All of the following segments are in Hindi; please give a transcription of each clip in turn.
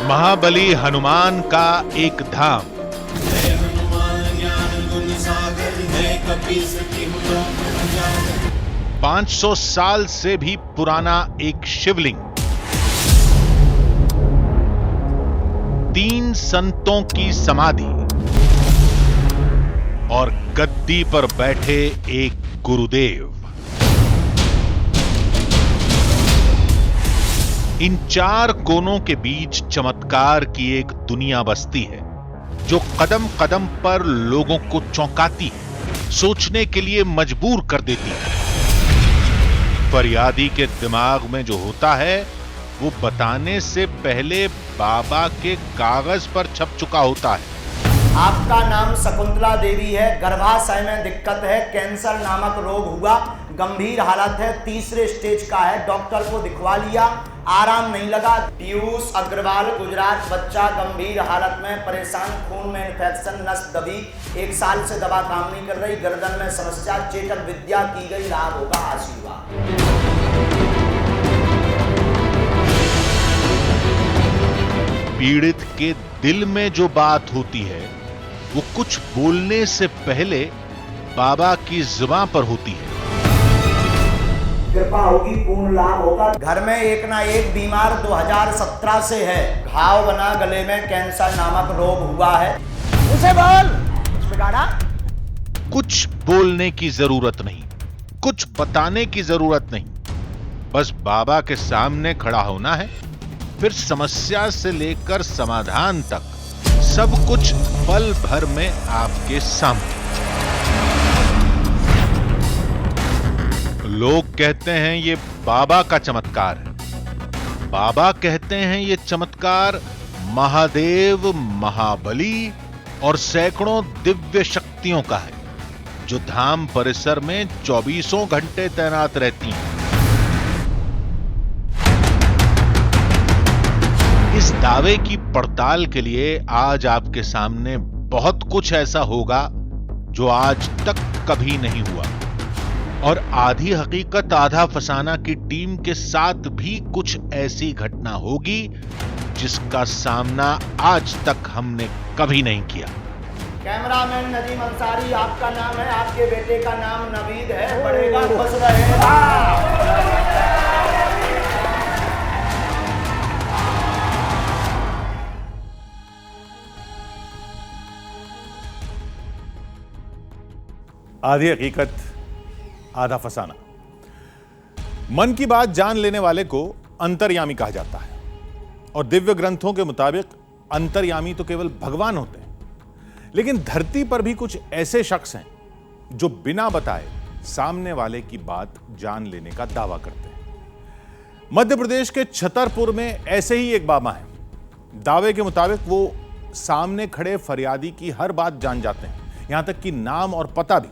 महाबली हनुमान का एक धाम, 500 साल से भी पुराना एक शिवलिंग, 3 संतों की समाधि और गद्दी पर बैठे एक गुरुदेव। इन 4 कोनों के बीच चमत्कार की एक दुनिया बसती है जो कदम कदम पर लोगों को चौंकाती है, सोचने के लिए मजबूर कर देती है। फरियादी के दिमाग में जो होता है वो बताने से पहले बाबा के कागज पर छप चुका होता है। आपका नाम शकुंतला देवी है, गर्भाशय में दिक्कत है, कैंसर नामक रोग हुआ, गंभीर हालत है, 3रे स्टेज का है, डॉक्टर को दिखवा लिया, आराम नहीं लगा। पीयूष अग्रवाल, गुजरात, बच्चा गंभीर हालत में परेशान, खून में इन्फेक्शन, नस दबी, 1 साल से दवा काम नहीं कर रही, गर्दन में समस्या, चेतन विद्या की गई, लाभ होगा, आशीर्वाद। पीड़ित के दिल में जो बात होती है वो कुछ बोलने से पहले बाबा की जुबान पर होती है। कृपा होगी, पूर्ण लाभ होगा। घर में एक ना एक बीमार 2017 से है, घाव बना गले में, कैंसर नामक रोग हुआ है। उसे बोल बिगाड़ा। कुछ बोलने की जरूरत नहीं, कुछ बताने की जरूरत नहीं, बस बाबा के सामने खड़ा होना है। फिर समस्या से लेकर समाधान तक सब कुछ पल भर में आपके सामने। लोग कहते हैं ये बाबा का चमत्कार है। बाबा कहते हैं ये चमत्कार महादेव, महाबली और सैकड़ों दिव्य शक्तियों का है जो धाम परिसर में 24 घंटे तैनात रहती हैं। इस दावे की पड़ताल के लिए आज आपके सामने बहुत कुछ ऐसा होगा जो आज तक कभी नहीं हुआ, और आधी हकीकत आधा फसाना की टीम के साथ भी कुछ ऐसी घटना होगी जिसका सामना आज तक हमने कभी नहीं किया। कैमरामैन नदीम अंसारी, आपका नाम है, आपके बेटे का नाम नवीद है, पढ़ेगा, खुश रहेगा। आधी हकीकत आधा फसाना। मन की बात जान लेने वाले को अंतर्यामी कहा जाता है, और दिव्य ग्रंथों के मुताबिक अंतर्यामी तो केवल भगवान होते हैं। लेकिन धरती पर भी कुछ ऐसे शख्स हैं जो बिना बताए सामने वाले की बात जान लेने का दावा करते हैं। मध्य प्रदेश के छतरपुर में ऐसे ही एक बाबा हैं। दावे के मुताबिक वो सामने खड़े फरियादी की हर बात जान जाते हैं, यहां तक कि नाम और पता भी।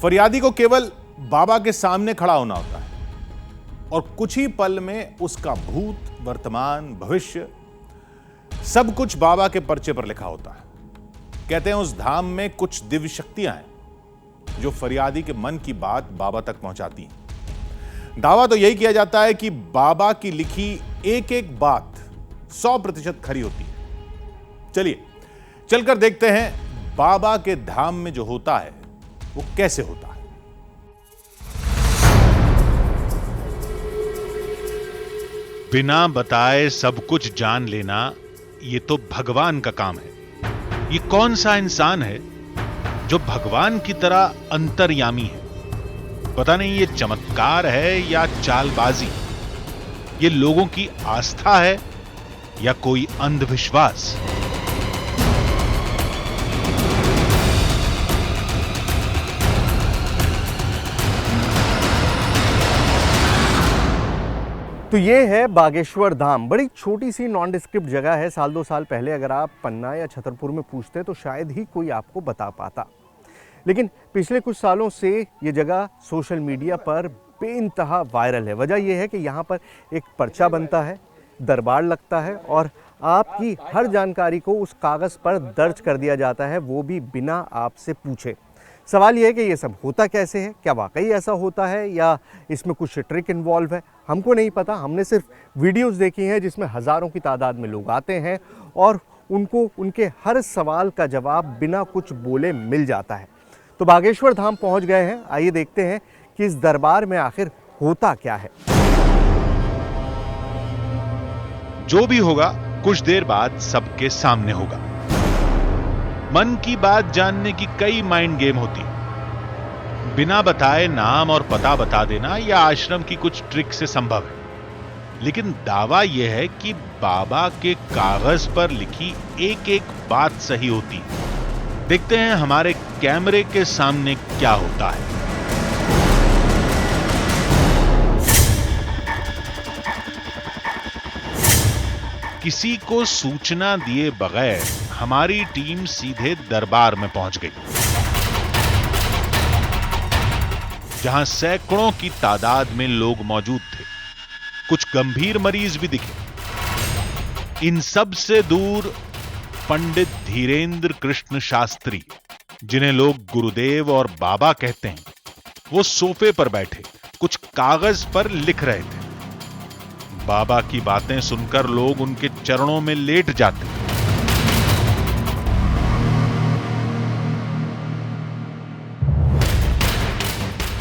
फरियादी को केवल बाबा के सामने खड़ा होना होता है और कुछ ही पल में उसका भूत, वर्तमान, भविष्य सब कुछ बाबा के पर्चे पर लिखा होता है। कहते हैं उस धाम में कुछ दिव्य शक्तियां हैं जो फरियादी के मन की बात बाबा तक पहुंचाती हैं। दावा तो यही किया जाता है कि बाबा की लिखी एक एक बात 100% खरी होती है। चलिए चलकर देखते हैं बाबा के धाम में जो होता है वो कैसे होता है। बिना बताए सब कुछ जान लेना ये तो भगवान का काम है। ये कौन सा इंसान है जो भगवान की तरह अंतर्यामी है? पता नहीं ये चमत्कार है या चालबाजी, ये लोगों की आस्था है या कोई अंधविश्वास। तो ये है बागेश्वर धाम। बड़ी छोटी सी नॉन डिस्क्रिप्ट जगह है। साल 2 साल पहले अगर आप पन्ना या छतरपुर में पूछते तो शायद ही कोई आपको बता पाता, लेकिन पिछले कुछ सालों से ये जगह सोशल मीडिया पर बेइंतहा वायरल है। वजह यह है कि यहाँ पर एक पर्चा बनता है, दरबार लगता है और आपकी हर जानकारी को उस कागज़ पर दर्ज कर दिया जाता है, वो भी बिना आपसे पूछे। सवाल यह है कि ये सब होता कैसे है, क्या वाकई ऐसा होता है या इसमें कुछ ट्रिक इन्वॉल्व है, हमको नहीं पता। हमने सिर्फ वीडियोस देखी हैं जिसमें हज़ारों की तादाद में लोग आते हैं और उनको उनके हर सवाल का जवाब बिना कुछ बोले मिल जाता है। तो बागेश्वर धाम पहुंच गए हैं, आइए देखते हैं कि इस दरबार में आखिर होता क्या है। जो भी होगा कुछ देर बाद सबके सामने होगा। मन की बात जानने की कई माइंड गेम होती है। बिना बताए नाम और पता बता देना या आश्रम की कुछ ट्रिक से संभव है, लेकिन दावा यह है कि बाबा के कागज पर लिखी एक एक बात सही होती है। देखते हैं हमारे कैमरे के सामने क्या होता है। किसी को सूचना दिए बगैर हमारी टीम सीधे दरबार में पहुंच गई, जहां सैकड़ों की तादाद में लोग मौजूद थे। कुछ गंभीर मरीज भी दिखे। इन सब से दूर पंडित धीरेन्द्र कृष्ण शास्त्री, जिन्हें लोग गुरुदेव और बाबा कहते हैं, वो सोफे पर बैठे कुछ कागज पर लिख रहे थे। बाबा की बातें सुनकर लोग उनके चरणों में लेट जाते।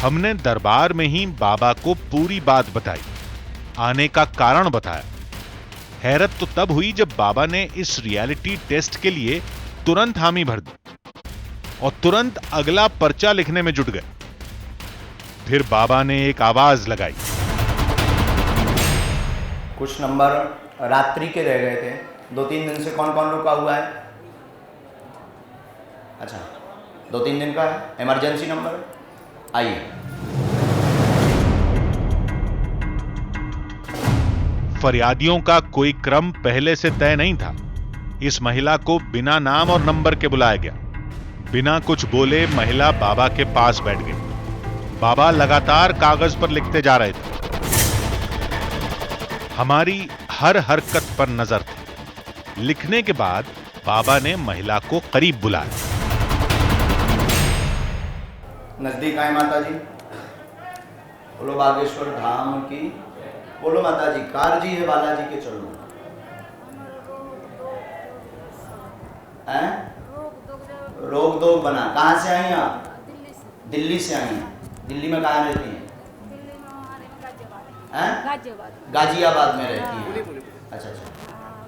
हमने दरबार में ही बाबा को पूरी बात बताई, आने का कारण बताया। हैरत तो तब हुई जब बाबा ने इस रियलिटी टेस्ट के लिए तुरंत हामी भर दी और तुरंत अगला पर्चा लिखने में जुट गए। फिर बाबा ने एक आवाज लगाई। कुछ नंबर रात्रि के रह गए थे। 2-3 दिन से कौन कौन रुका हुआ है? अच्छा, 2-3 दिन का है। इमरजेंसी नंबर आइए। फरियादियों का कोई क्रम पहले से तय नहीं था। इस महिला को बिना नाम और नंबर के बुलाया गया। बिना कुछ बोले महिला बाबा के पास बैठ गई। बाबा लगातार कागज पर लिखते जा रहे थे। हमारी हर हरकत पर नजर थी। लिखने के बाद बाबा ने महिला को करीब बुलाया। नजदीक आए माता जी। बोलो बागेश्वर धाम की। बोलो माता जी। कार जी है बालाजी के चलो। हैं? रोग दोग बना। कहाँ से आई आप? दिल्ली से आई हैं। दिल्ली में कहाँ रहती हैं? गाजियाबाद में रहती हैं। अच्छा अच्छा,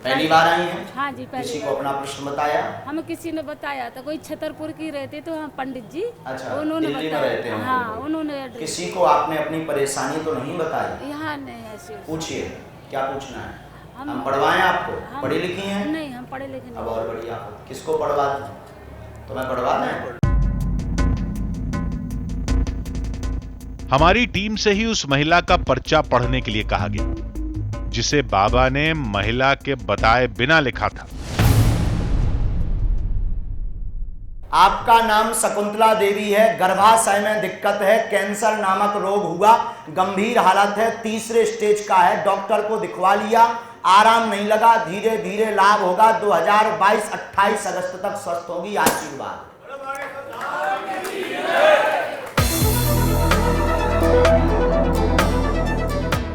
पहली बार आई हैं? हाँ जी, पहली किसी को अपना प्रश्न बताया? हमें किसी ने बताया था, कोई छतरपुर की रहती तो हम पंडित जी। अच्छा, उन्होंने दिल्ली में रहते हैं? हाँ, उन्होंने किसी को आपने अपनी परेशानी तो नहीं बताई? यहाँ नहीं ऐसे। पूछिए, क्या पूछना है? हम पढ़वाएं आपको? पढ़ी लिखी हैं? नहीं, हम पढ़े लिखे नहीं। अब और बढ़िया। किसको पढ़वा दें? तो मैं पढ़वा दें? हमारी टीम से ही उस महिला का पर्चा पढ़ने के लिए कहा गया, जिसे बाबा ने महिला के बताए बिना लिखा था। आपका नाम शकुंतला देवी है। गर्भाशय में दिक्कत है, कैंसर नामक रोग हुआ, गंभीर हालत है, 3रे स्टेज का है। डॉक्टर को दिखवा लिया, आराम नहीं लगा, धीरे धीरे लाभ होगा। 2022 28 अगस्त तक स्वस्थ होगी। आशीर्वाद।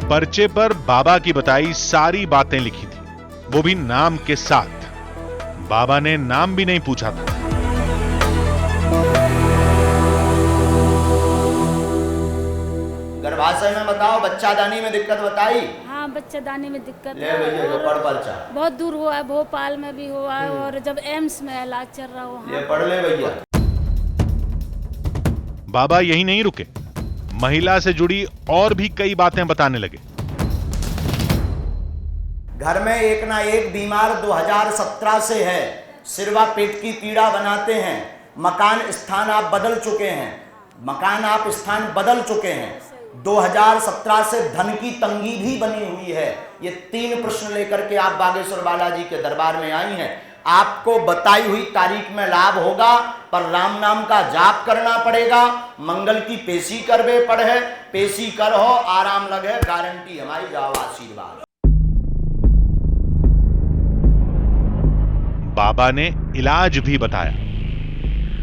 पर्चे पर बाबा की बताई सारी बातें लिखी थी, वो भी नाम के साथ। बाबा ने नाम भी नहीं पूछा था। गर्भाशय में बताओ, बच्चादानी में दिक्कत बताई? हाँ, बच्चादानी में दिक्कत ले भैया, जो पढ़ पर्चा। बहुत दूर हुआ है, भोपाल में भी हुआ है और जब एम्स में इलाज चल रहा हो। ये पढ़ ले भैया। बाबा यही नहीं रुके, महिला से जुड़ी और भी कई बातें बताने लगे। घर में एक ना एक बीमार 2017 से है। सिरवा पेट की पीड़ा बनाते हैं। मकान स्थान आप बदल चुके हैं। 2017 से धन की तंगी भी बनी हुई है। ये 3 प्रश्न लेकर के आप बागेश्वर बालाजी के दरबार में आई हैं। आपको बताई हुई तारीख में लाभ होगा, पर राम नाम का जाप करना पड़ेगा। मंगल की पेशी करवे पड़े, पेशी कर हो, आराम लगे, गारंटी हमारी। जाओ, आशीर्वाद। बाबा ने इलाज भी बताया।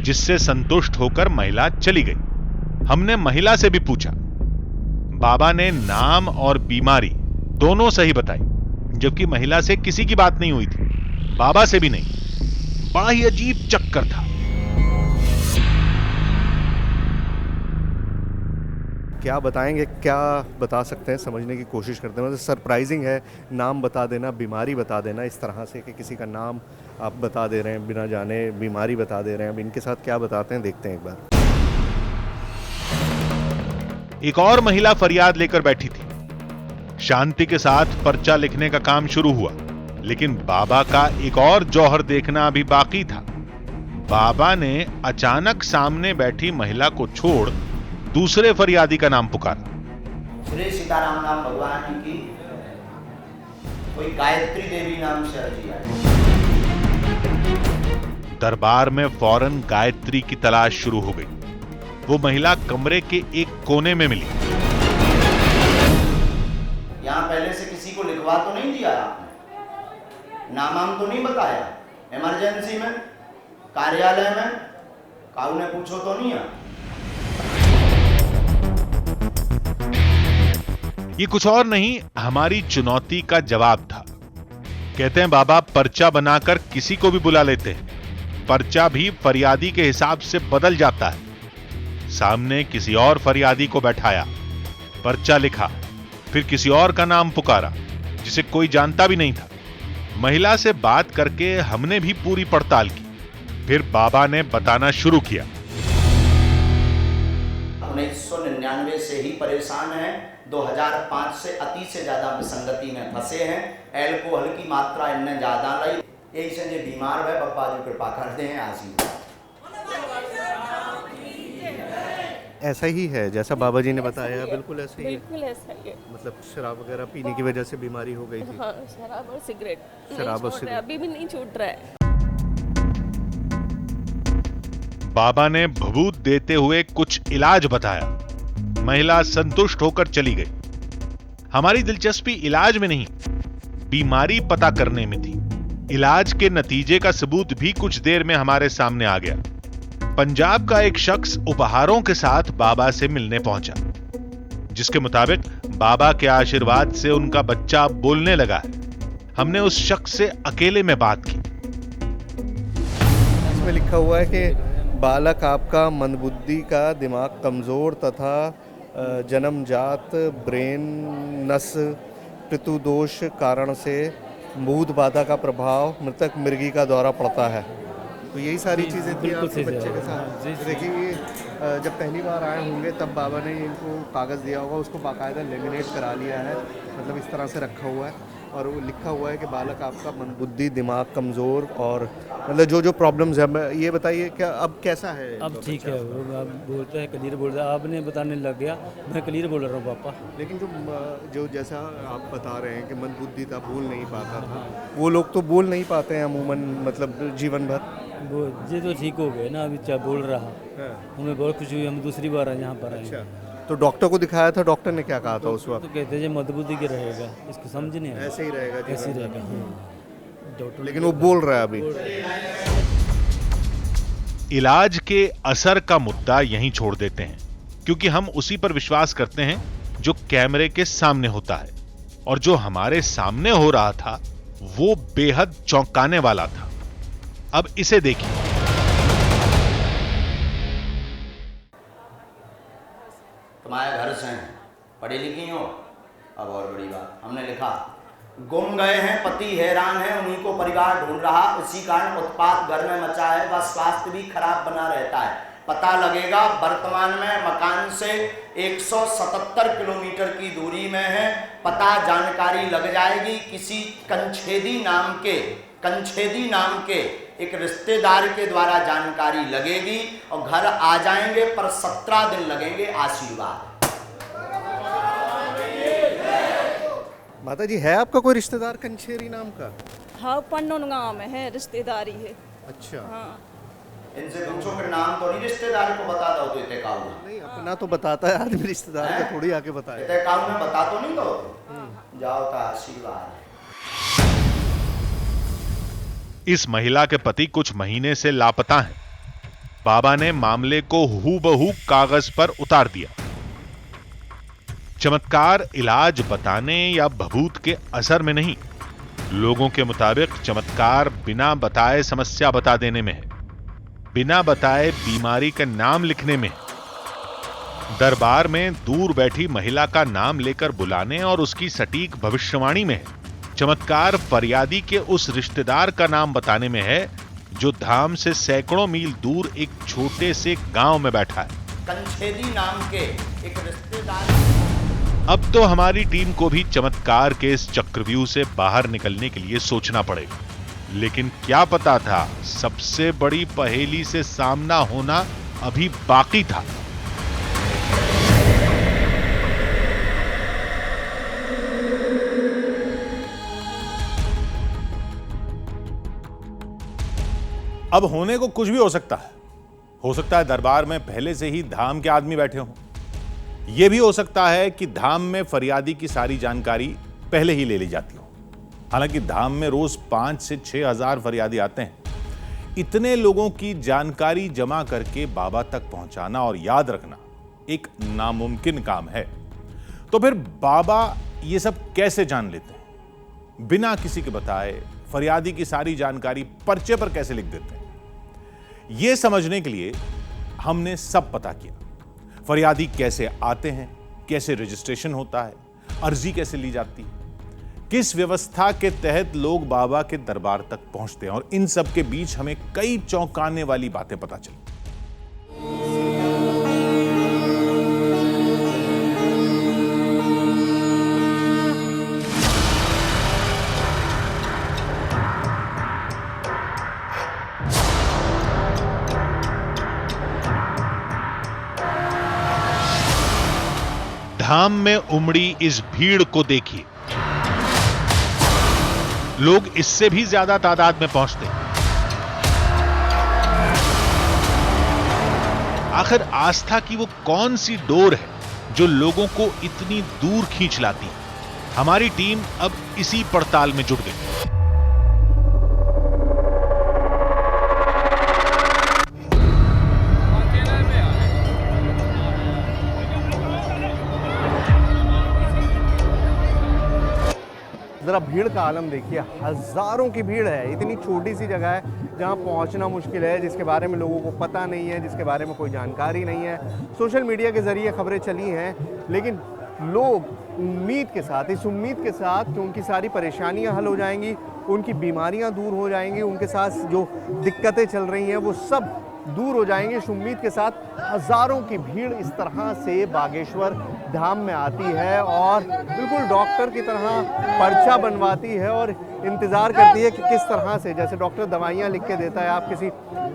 जिससे संतुष्ट होकर महिला चली गई। हमने महिला से भी पूछा। बाबा ने नाम और बीमारी दोनों सही बताई, जबकि महिला से किसी की बात नहीं हुई थी, बाबा से भी नहीं। बड़ा ही अजीब चक्कर था। क्या बताएंगे, क्या बता सकते हैं, समझने की कोशिश करते हैं। मतलब सरप्राइजिंग है, नाम बता देना, बीमारी बता देना, इस तरह से कि किसी का नाम आप बता दे रहे हैं बिना जाने, बीमारी बता दे रहे हैं। अब इनके साथ क्या बताते हैं, देखते हैं एक बार। एक और महिला फरियाद लेकर बैठी थी। शांति के साथ पर्चा लिखने का काम शुरू हुआ, लेकिन बाबा का एक और जौहर देखना अभी बाकी था। बाबा ने अचानक सामने बैठी महिला को छोड़ दूसरे फरियादी का नाम पुकारा। श्री सीताराम नाम भगवान की, कोई गायत्री देवी नाम से अर्जी आई। दरबार में फौरन गायत्री की तलाश शुरू हो गई। वो महिला कमरे के एक कोने में मिली। यहां पहले से किसी को लिखवा तो नहीं दिया आपने? नाम तो नहीं बताया? इमरजेंसी में, कार्यालय में, काऊ ने पूछो तो नहीं है? ये कुछ और नहीं, हमारी चुनौती का जवाब था। कहते हैं बाबा पर्चा बनाकर किसी को भी बुला लेते हैं, पर्चा भी फरियादी के हिसाब से बदल जाता है। सामने किसी और फरियादी को बैठाया, पर्चा लिखा, फिर किसी और का नाम पुकारा जिसे कोई जानता भी नहीं था। महिला से बात करके हमने भी पूरी पड़ताल की। फिर बाबा ने बताना शुरू किया। 1999 से ही परेशान है, 2005 से अति से ज्यादा विसंगति में फंसे हैं, एल्कोहल की मात्रा इनने ज्यादा रही, यही से जो बीमार है बप्पा जी कृपा करते हैं, आशीर्वाद। ऐसा ही है जैसा बाबा जी ने बताया, बिल्कुल ऐसा ही है। बिल्कुल ऐसा ही है। मतलब शराब वगैरह पीने की वजह से बीमारी हो गई थी। हाँ, शराब और सिगरेट शराब और नहीं छोड़ रहा है, सिगरेट। अभी भी नहीं छूट रहा है। बाबा ने भभूत देते हुए कुछ इलाज बताया। महिला संतुष्ट होकर चली गई। हमारी दिलचस्पी इलाज में नहीं, बीमारी पता करने में थी। इलाज के नतीजे का सबूत भी कुछ देर में हमारे सामने आ गया। पंजाब का एक शख्स उपहारों के साथ बाबा से मिलने पहुंचा, जिसके मुताबिक बाबा के आशीर्वाद से उनका बच्चा बोलने लगा है। हमने उस शख्स से अकेले में बात की। इसमें लिखा हुआ है कि बालक आपका मंदबुद्धि का, दिमाग कमज़ोर तथा जन्मजात ब्रेन नस पितृदोष कारण से मूद बाधा का प्रभाव, मृतक मिर्गी का दौरा पड़ता है। तो यही सारी चीज़ें थी आपके बच्चे के साथ। देखिए, जब पहली बार आए होंगे तब बाबा ने इनको कागज़ दिया होगा, उसको बाकायदा लेमिनेट करा लिया है, मतलब इस तरह से रखा हुआ है, और वो लिखा हुआ है कि बालक आपका मंदबुद्धि, दिमाग कमज़ोर, और मतलब जो प्रॉब्लम्स है। ये बताइए क्या अब कैसा है? अब ठीक है, वो अब बोलता है, क्लियर बोलता है। आपने बताने लग गया, मैं क्लियर बोल रहा हूँ पापा। लेकिन जो जैसा आप बता रहे हैं कि मंदबुद्धि था, बोल नहीं पाता था, वो लोग तो बोल नहीं पाते हैं अमूमन, मतलब जीवन भर। वो ये तो ठीक हो गए ना, अभी चाहे बोल रहा। हमें बहुत खुशी हुई, हम दूसरी बार यहाँ पर आए। अच्छा, तो डॉक्टर को दिखाया था, डॉक्टर ने क्या कहा था उस वक्त? तो कहते हैं मंदबुद्धि के रहेगा, इसको समझ नहीं आया। ऐसे ही रहेगा, ऐसे ही रहेगा। हाँ। डॉक्टर लेकिन वो बोल रहा है अभी। इलाज के असर का मुद्दा यहीं छोड़ देते हैं, क्योंकि हम उसी पर विश्वास करते हैं जो कैमरे के सामने होता है, और जो हमारे सामने हो रहा था वो बेहद चौंकाने वाला था। अब इसे देखिए। तुम्हारे घर से हैं, पढ़ी लिखी हो? अब और बड़ी बात, हमने लिखा गुम गए हैं, पति हैरान है, उन्हीं को परिवार ढूंढ रहा, उसी कारण उत्पात घर में मचा है, वह स्वास्थ्य भी खराब बना रहता है। पता लगेगा, वर्तमान में मकान से 177 किलोमीटर की दूरी में है। पता जानकारी लग जाएगी, किसी कंछेदी नाम के एक रिश्तेदार के द्वारा जानकारी लगेगी और घर आ जाएंगे, पर 17 दिन लगेंगे। आशीर्वाद। माता जी, है आपका कोई रिश्तेदार कंछेरी नाम का? हाँ, पन्नोन गाँव में है, रिश्तेदारी है। अच्छा। हाँ। इनसे पूछो कि नाम तो नहीं रिश्तेदार को बता दो तो इतने काऊ नहीं, अपना तो बताता है आदमी, रिश्तेदार को थोड़ी आके बताए। इतने काऊ में बता तो नहीं दो। जाओ का आशीर्वाद। इस महिला के पति कुछ महीने से लापता हैं। बाबा ने मामले को हूबहू कागज पर उतार दिया। चमत्कार इलाज बताने या भभूत के असर में नहीं, लोगों के मुताबिक चमत्कार बिना बताए समस्या बता देने में है, बिना बताए बीमारी का नाम लिखने में है, दरबार में दूर बैठी महिला का नाम लेकर बुलाने और उसकी सटीक भविष्यवाणी में है, चमत्कार फरियादी के उस रिश्तेदार का नाम बताने में है जो धाम से सैकड़ों मील दूर एक छोटे से गांव में बैठा है। कंछेदी नाम के एक रिश्तेदार। अब तो हमारी टीम को भी चमत्कार के इस चक्रव्यूह से बाहर निकलने के लिए सोचना पड़ेगा, लेकिन क्या पता था सबसे बड़ी पहेली से सामना होना अभी बाकी था। अब होने को कुछ भी हो सकता है दरबार में पहले से ही धाम के आदमी बैठे हों, यह भी हो सकता है कि धाम में फरियादी की सारी जानकारी पहले ही ले ली जाती हो। हालांकि धाम में रोज 5 से 6 हजार फरियादी आते हैं। इतने लोगों की जानकारी जमा करके बाबा तक पहुंचाना और याद रखना एक नामुमकिन काम है। तो फिर बाबा ये सब कैसे जान लेते हैं? बिना किसी के बताए फरियादी की सारी जानकारी पर्चे पर कैसे लिख देते हैं? यह समझने के लिए हमने सब पता किया। फरियादी कैसे आते हैं, कैसे रजिस्ट्रेशन होता है, अर्जी कैसे ली जाती है, किस व्यवस्था के तहत लोग बाबा के दरबार तक पहुंचते हैं, और इन सब के बीच हमें कई चौंकाने वाली बातें पता चली। धाम में उमड़ी इस भीड़ को देखिए, लोग इससे भी ज्यादा तादाद में पहुंचते हैं। आखिर आस्था की वो कौन सी डोर है जो लोगों को इतनी दूर खींच लाती है? हमारी टीम अब इसी पड़ताल में जुट गई। ज़रा भीड़ का आलम देखिए, हज़ारों की भीड़ है। इतनी छोटी सी जगह है जहाँ पहुँचना मुश्किल है, जिसके बारे में लोगों को पता नहीं है, जिसके बारे में कोई जानकारी नहीं है। सोशल मीडिया के ज़रिए खबरें चली हैं, लेकिन लोग उम्मीद के साथ, इस उम्मीद के साथ कि उनकी सारी परेशानियाँ हल हो जाएंगी, उनकी बीमारियाँ दूर हो जाएंगी, उनके साथ जो दिक्कतें चल रही हैं वो सब दूर हो जाएंगे, इस उम्मीद के साथ हज़ारों की भीड़ इस तरह से बागेश्वर धाम में आती है और बिल्कुल डॉक्टर की तरह पर्चा बनवाती है और इंतज़ार करती है कि किस तरह से, जैसे डॉक्टर दवाइयाँ लिख के देता है, आप किसी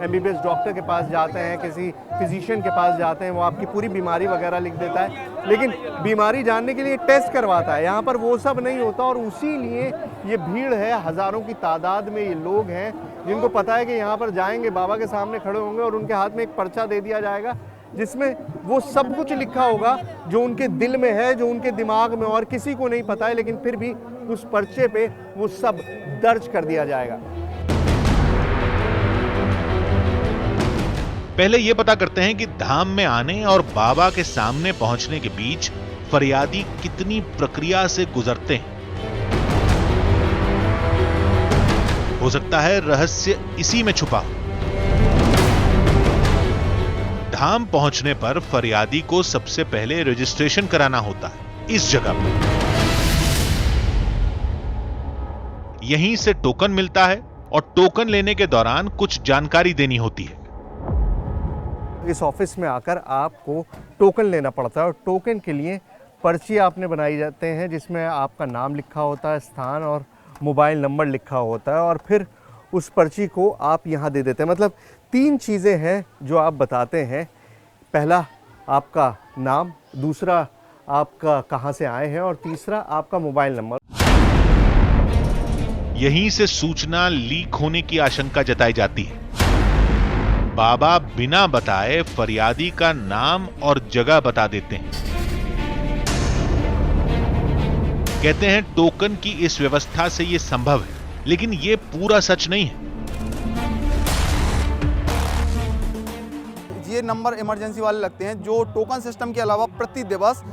MBBS डॉक्टर के पास जाते हैं, किसी फिजिशियन के पास जाते हैं, वो आपकी पूरी बीमारी वगैरह लिख देता है, लेकिन बीमारी जानने के लिए टेस्ट करवाता है। यहाँ पर वो सब नहीं होता और उसी लिए ये भीड़ है, हज़ारों की तादाद में ये लोग हैं जिनको पता है कि यहाँ पर जाएंगे, बाबा के सामने खड़े होंगे और उनके हाथ में एक पर्चा दे दिया जाएगा जिसमें वो सब कुछ लिखा होगा जो उनके दिल में है, जो उनके दिमाग में, और किसी को नहीं पता है, लेकिन फिर भी उस पर्चे पे वो सब दर्ज कर दिया जाएगा। पहले यह पता करते हैं कि धाम में आने और बाबा के सामने पहुंचने के बीच फरियादी कितनी प्रक्रिया से गुजरते हैं। हो सकता है रहस्य इसी में छुपा हो। धाम पहुंचने पर फरियादी को सबसे पहले रजिस्ट्रेशन कराना होता है इस जगह पर। यहीं से टोकन मिलता है और टोकन लेने के दौरान कुछ जानकारी देनी होती है। इस ऑफिस में आकर आपको टोकन लेना पड़ता है और टोकन के लिए पर्ची आपने बनाई जाते हैं जिसमें आपका नाम लिखा होता है, स्थान और मोबाइल नंबर लिखा होता है, और फिर उस पर्ची को आप यहाँ दे देते हैं। मतलब 3 चीज़ें हैं जो आप बताते हैं। पहला आपका नाम, दूसरा आपका कहाँ से आए हैं, और तीसरा आपका मोबाइल नंबर। यहीं से सूचना लीक होने की आशंका जताई जाती है। बाबा बिना बताए फरियादी का नाम और जगह बता देते हैं। कहते हैं टोकन की इस व्यवस्था से यह संभव है, लेकिन यह पूरा सच नहीं है। ये नंबर इमरजेंसी वाले लगते हैं, जो टोकन सिस्टम के अलावा प्रति दिवस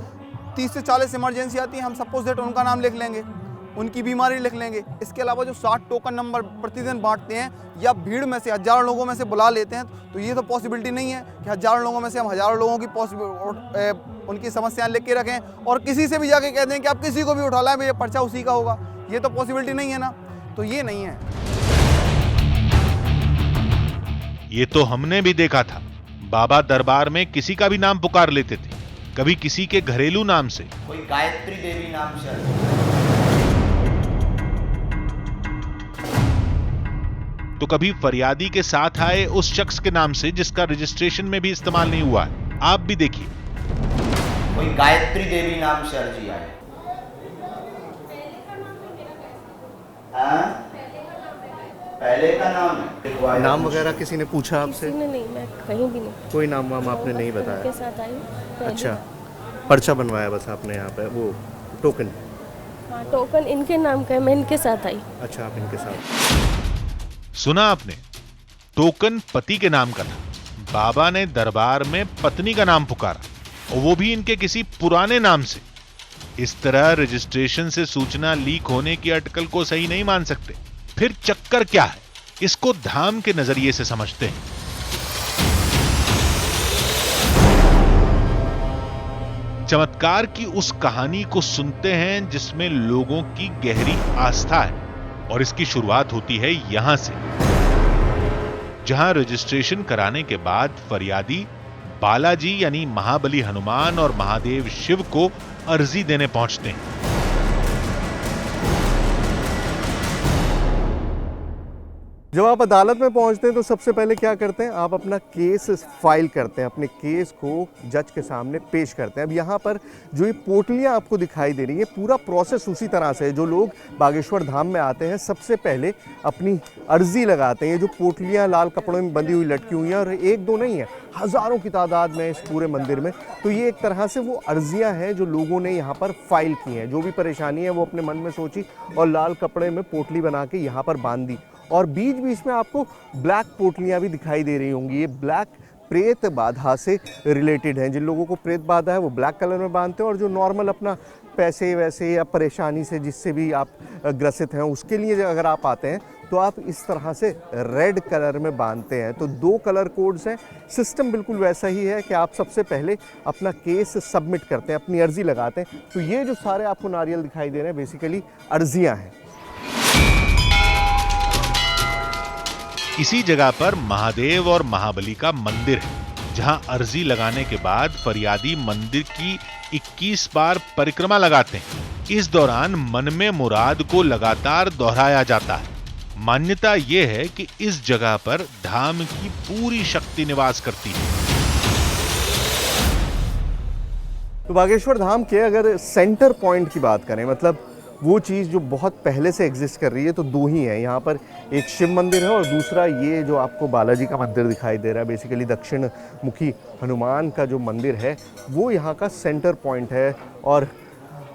30 से 40 इमरजेंसी आती है। हम सपोज दैट उनका नाम लिख लेंगे, उनकी बीमारी लिख लेंगे। इसके अलावा जो 60 टोकन नंबर प्रतिदिन बांटते हैं या भीड़ में से हज़ारों लोगों में से बुला लेते हैं, तो ये तो पॉसिबिलिटी नहीं है कि हज़ारों लोगों में से हम हज़ारों लोगों की उनकी समस्याएं लिख के रखें और किसी से भी जाके कह दें कि आप किसी को भी उठा लाएं, ये पर्चा उसी का होगा। ये तो पॉसिबिलिटी नहीं है ना, तो ये नहीं है। ये तो हमने भी देखा था, बाबा दरबार में किसी का भी नाम पुकार लेते थे, कभी किसी के घरेलू नाम से, कोई गायत्री देवी नाम से, तो कभी फरियादी के साथ आए उस शख्स के नाम से जिसका रजिस्ट्रेशन में भी इस्तेमाल नहीं हुआ है। आप भी देखिए, कोई गायत्री देवी नाम से अर्जी आई। पहले का नाम है, नाम वगैरह किसी ने पूछा आपसे? नहीं, मैं कहीं भी नहीं, कोई नाम वाम आपने नहीं के बताया? साथ आई हूँ। अच्छा, पर्चा बनवाया बस आपने यहाँ पे, वो टोकन? हाँ, टोकन इनके नाम का है, मैं इनके साथ आई। अच्छा, आप इनके साथ। सुना आपने, टोकन पति के नाम का था, बाबा ने दरबार में पत्नी का नाम पुकारा और वो भी इनके किसी पुराने नाम से। इस तरह रजिस्ट्रेशन से सूचना लीक होने की अटकल को सही नहीं मान सकते। फिर चक्कर क्या है, इसको धाम के नजरिए से समझते हैं। चमत्कार की उस कहानी को सुनते हैं जिसमें लोगों की गहरी आस्था है, और इसकी शुरुआत होती है यहां से, जहां रजिस्ट्रेशन कराने के बाद फरियादी बालाजी यानी महाबली हनुमान और महादेव शिव को अर्जी देने पहुंचते हैं। जब आप अदालत में पहुंचते हैं तो सबसे पहले क्या करते हैं, आप अपना केस फाइल करते हैं, अपने केस को जज के सामने पेश करते हैं। अब यहाँ पर जो ये पोटलियाँ आपको दिखाई दे रही है, पूरा प्रोसेस उसी तरह से है। जो लोग बागेश्वर धाम में आते हैं सबसे पहले अपनी अर्जी लगाते हैं। ये जो पोटलियाँ लाल कपड़ों में बंधी हुई लटकी हुई हैं, और एक दो नहीं है, हज़ारों की तादाद में इस पूरे मंदिर में, तो ये एक तरह से वो अर्जियाँ हैं जो लोगों ने यहाँ पर फाइल की हैं। जो भी परेशानी है वो अपने मन में सोची और लाल कपड़े में पोटली बना के यहाँ पर बांध दी। और बीच बीच में आपको ब्लैक पोटलियाँ भी दिखाई दे रही होंगी। ये ब्लैक प्रेत बाधा से रिलेटेड हैं। जिन लोगों को प्रेत बाधा है वो ब्लैक कलर में बांधते हैं, और जो नॉर्मल अपना पैसे वैसे या परेशानी से जिससे भी आप ग्रसित हैं उसके लिए अगर आप आते हैं तो आप इस तरह से रेड कलर में बांधते हैं। तो 2 कलर कोड्स हैं। सिस्टम बिल्कुल वैसा ही है कि आप सबसे पहले अपना केस सबमिट करते हैं, अपनी अर्जी लगाते हैं। तो ये जो सारे आपको नारियल दिखाई दे रहे हैं बेसिकली अर्जियाँ हैं। इसी जगह पर महादेव और महाबली का मंदिर है, जहां अर्जी लगाने के बाद फरियादी मंदिर की 21 बार परिक्रमा लगाते हैं। इस दौरान मन में मुराद को लगातार दोहराया जाता है। मान्यता यह है कि इस जगह पर धाम की पूरी शक्ति निवास करती है। तो बागेश्वर धाम के अगर सेंटर पॉइंट की बात करें, मतलब वो चीज़ जो बहुत पहले से एग्जिस्ट कर रही है, तो 2 ही हैं यहाँ पर। एक शिव मंदिर है और दूसरा ये जो आपको बालाजी का मंदिर दिखाई दे रहा है, बेसिकली दक्षिण मुखी हनुमान का जो मंदिर है वो यहाँ का सेंटर पॉइंट है। और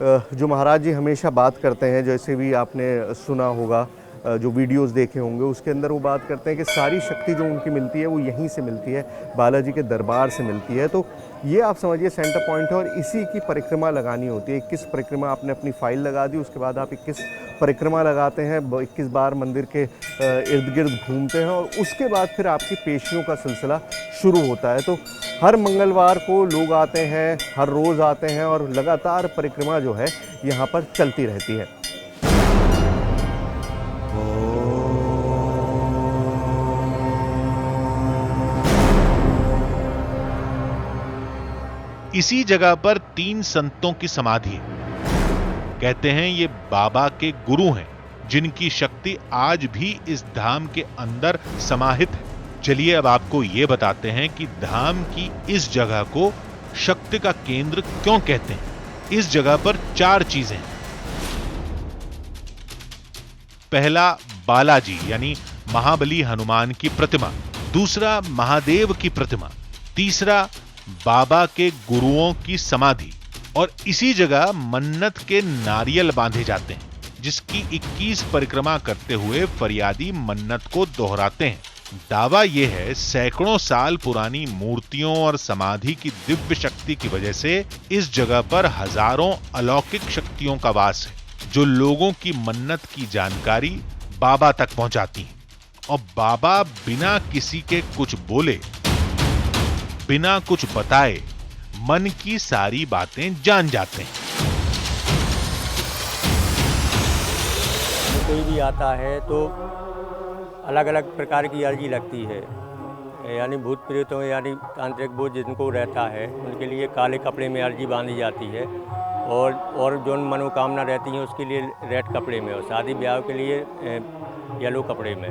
जो महाराज जी हमेशा बात करते हैं, जैसे भी आपने सुना होगा, जो वीडियोस देखे होंगे उसके अंदर वो बात करते हैं कि सारी शक्ति जो उनकी मिलती है वो यहीं से मिलती है, बालाजी के दरबार से मिलती है। तो ये आप समझिए सेंटर पॉइंट है और इसी की परिक्रमा लगानी होती है। 21 परिक्रमा आपने अपनी फाइल लगा दी, उसके बाद आप 21 परिक्रमा लगाते हैं, 21 बार मंदिर के इर्द गिर्द घूमते हैं और उसके बाद फिर आपकी पेशियों का सिलसिला शुरू होता है। तो हर मंगलवार को लोग आते हैं, हर रोज़ आते हैं और लगातार परिक्रमा जो है यहाँ पर चलती रहती है। इसी जगह पर 3 संतों की समाधि है। कहते हैं ये बाबा के गुरु हैं, जिनकी शक्ति आज भी इस धाम के अंदर समाहित है। चलिए अब आपको ये बताते हैं कि धाम की इस जगह को शक्ति का केंद्र क्यों कहते हैं। इस जगह पर 4 चीजें हैं। पहला, बालाजी यानी महाबली हनुमान की प्रतिमा। दूसरा, महादेव की प्रतिमा। तीसरा, बाबा के गुरुओं की समाधि। और इसी जगह मन्नत के नारियल बांधे जाते हैं, जिसकी 21 परिक्रमा करते हुए फरियादी मन्नत को दोहराते हैं। दावा यह है सैकड़ों साल पुरानी मूर्तियों और समाधि की दिव्य शक्ति की वजह से इस जगह पर हजारों अलौकिक शक्तियों का वास है, जो लोगों की मन्नत की जानकारी बाबा तक पहुंचाती हैं। और बाबा बिना किसी के कुछ बोले, बिना कुछ बताए मन की सारी बातें जान जाते हैं। कोई भी आता है तो अलग अलग प्रकार की अर्जी लगती है, यानी भूत प्रेतों यानी तांत्रिक भूत जिनको रहता है उनके लिए काले कपड़े में अर्जी बांधी जाती है, और जो मनोकामना रहती है उसके लिए रेड कपड़े में, और शादी ब्याह के लिए येलो कपड़े में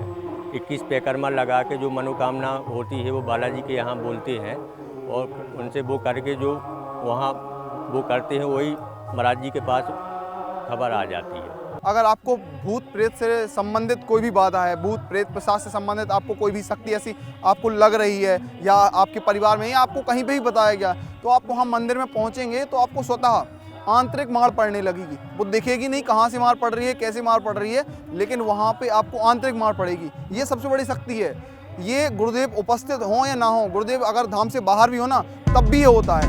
21 पैकर्मा लगा के जो मनोकामना होती है वो बालाजी के यहाँ बोलते हैं, और उनसे वो करके जो वहाँ वो करते हैं वही महाराज जी के पास खबर आ जाती है। अगर आपको भूत प्रेत से संबंधित कोई भी बाधा है, भूत प्रेत प्रसाद से संबंधित आपको कोई भी शक्ति ऐसी आपको लग रही है, या आपके परिवार में या आपको कहीं पे ही बताया गया, तो आप वहाँ मंदिर में पहुँचेंगे तो आपको स्वतः आंतरिक मार पड़ने लगेगी। वो दिखेगी नहीं कहाँ से मार पड़ रही है, कैसे मार पड़ रही है, लेकिन वहाँ पे आपको आंतरिक मार पड़ेगी। ये सबसे बड़ी शक्ति है। ये गुरुदेव उपस्थित हों या ना हो, गुरुदेव अगर धाम से बाहर भी हो ना तब भी ये होता है।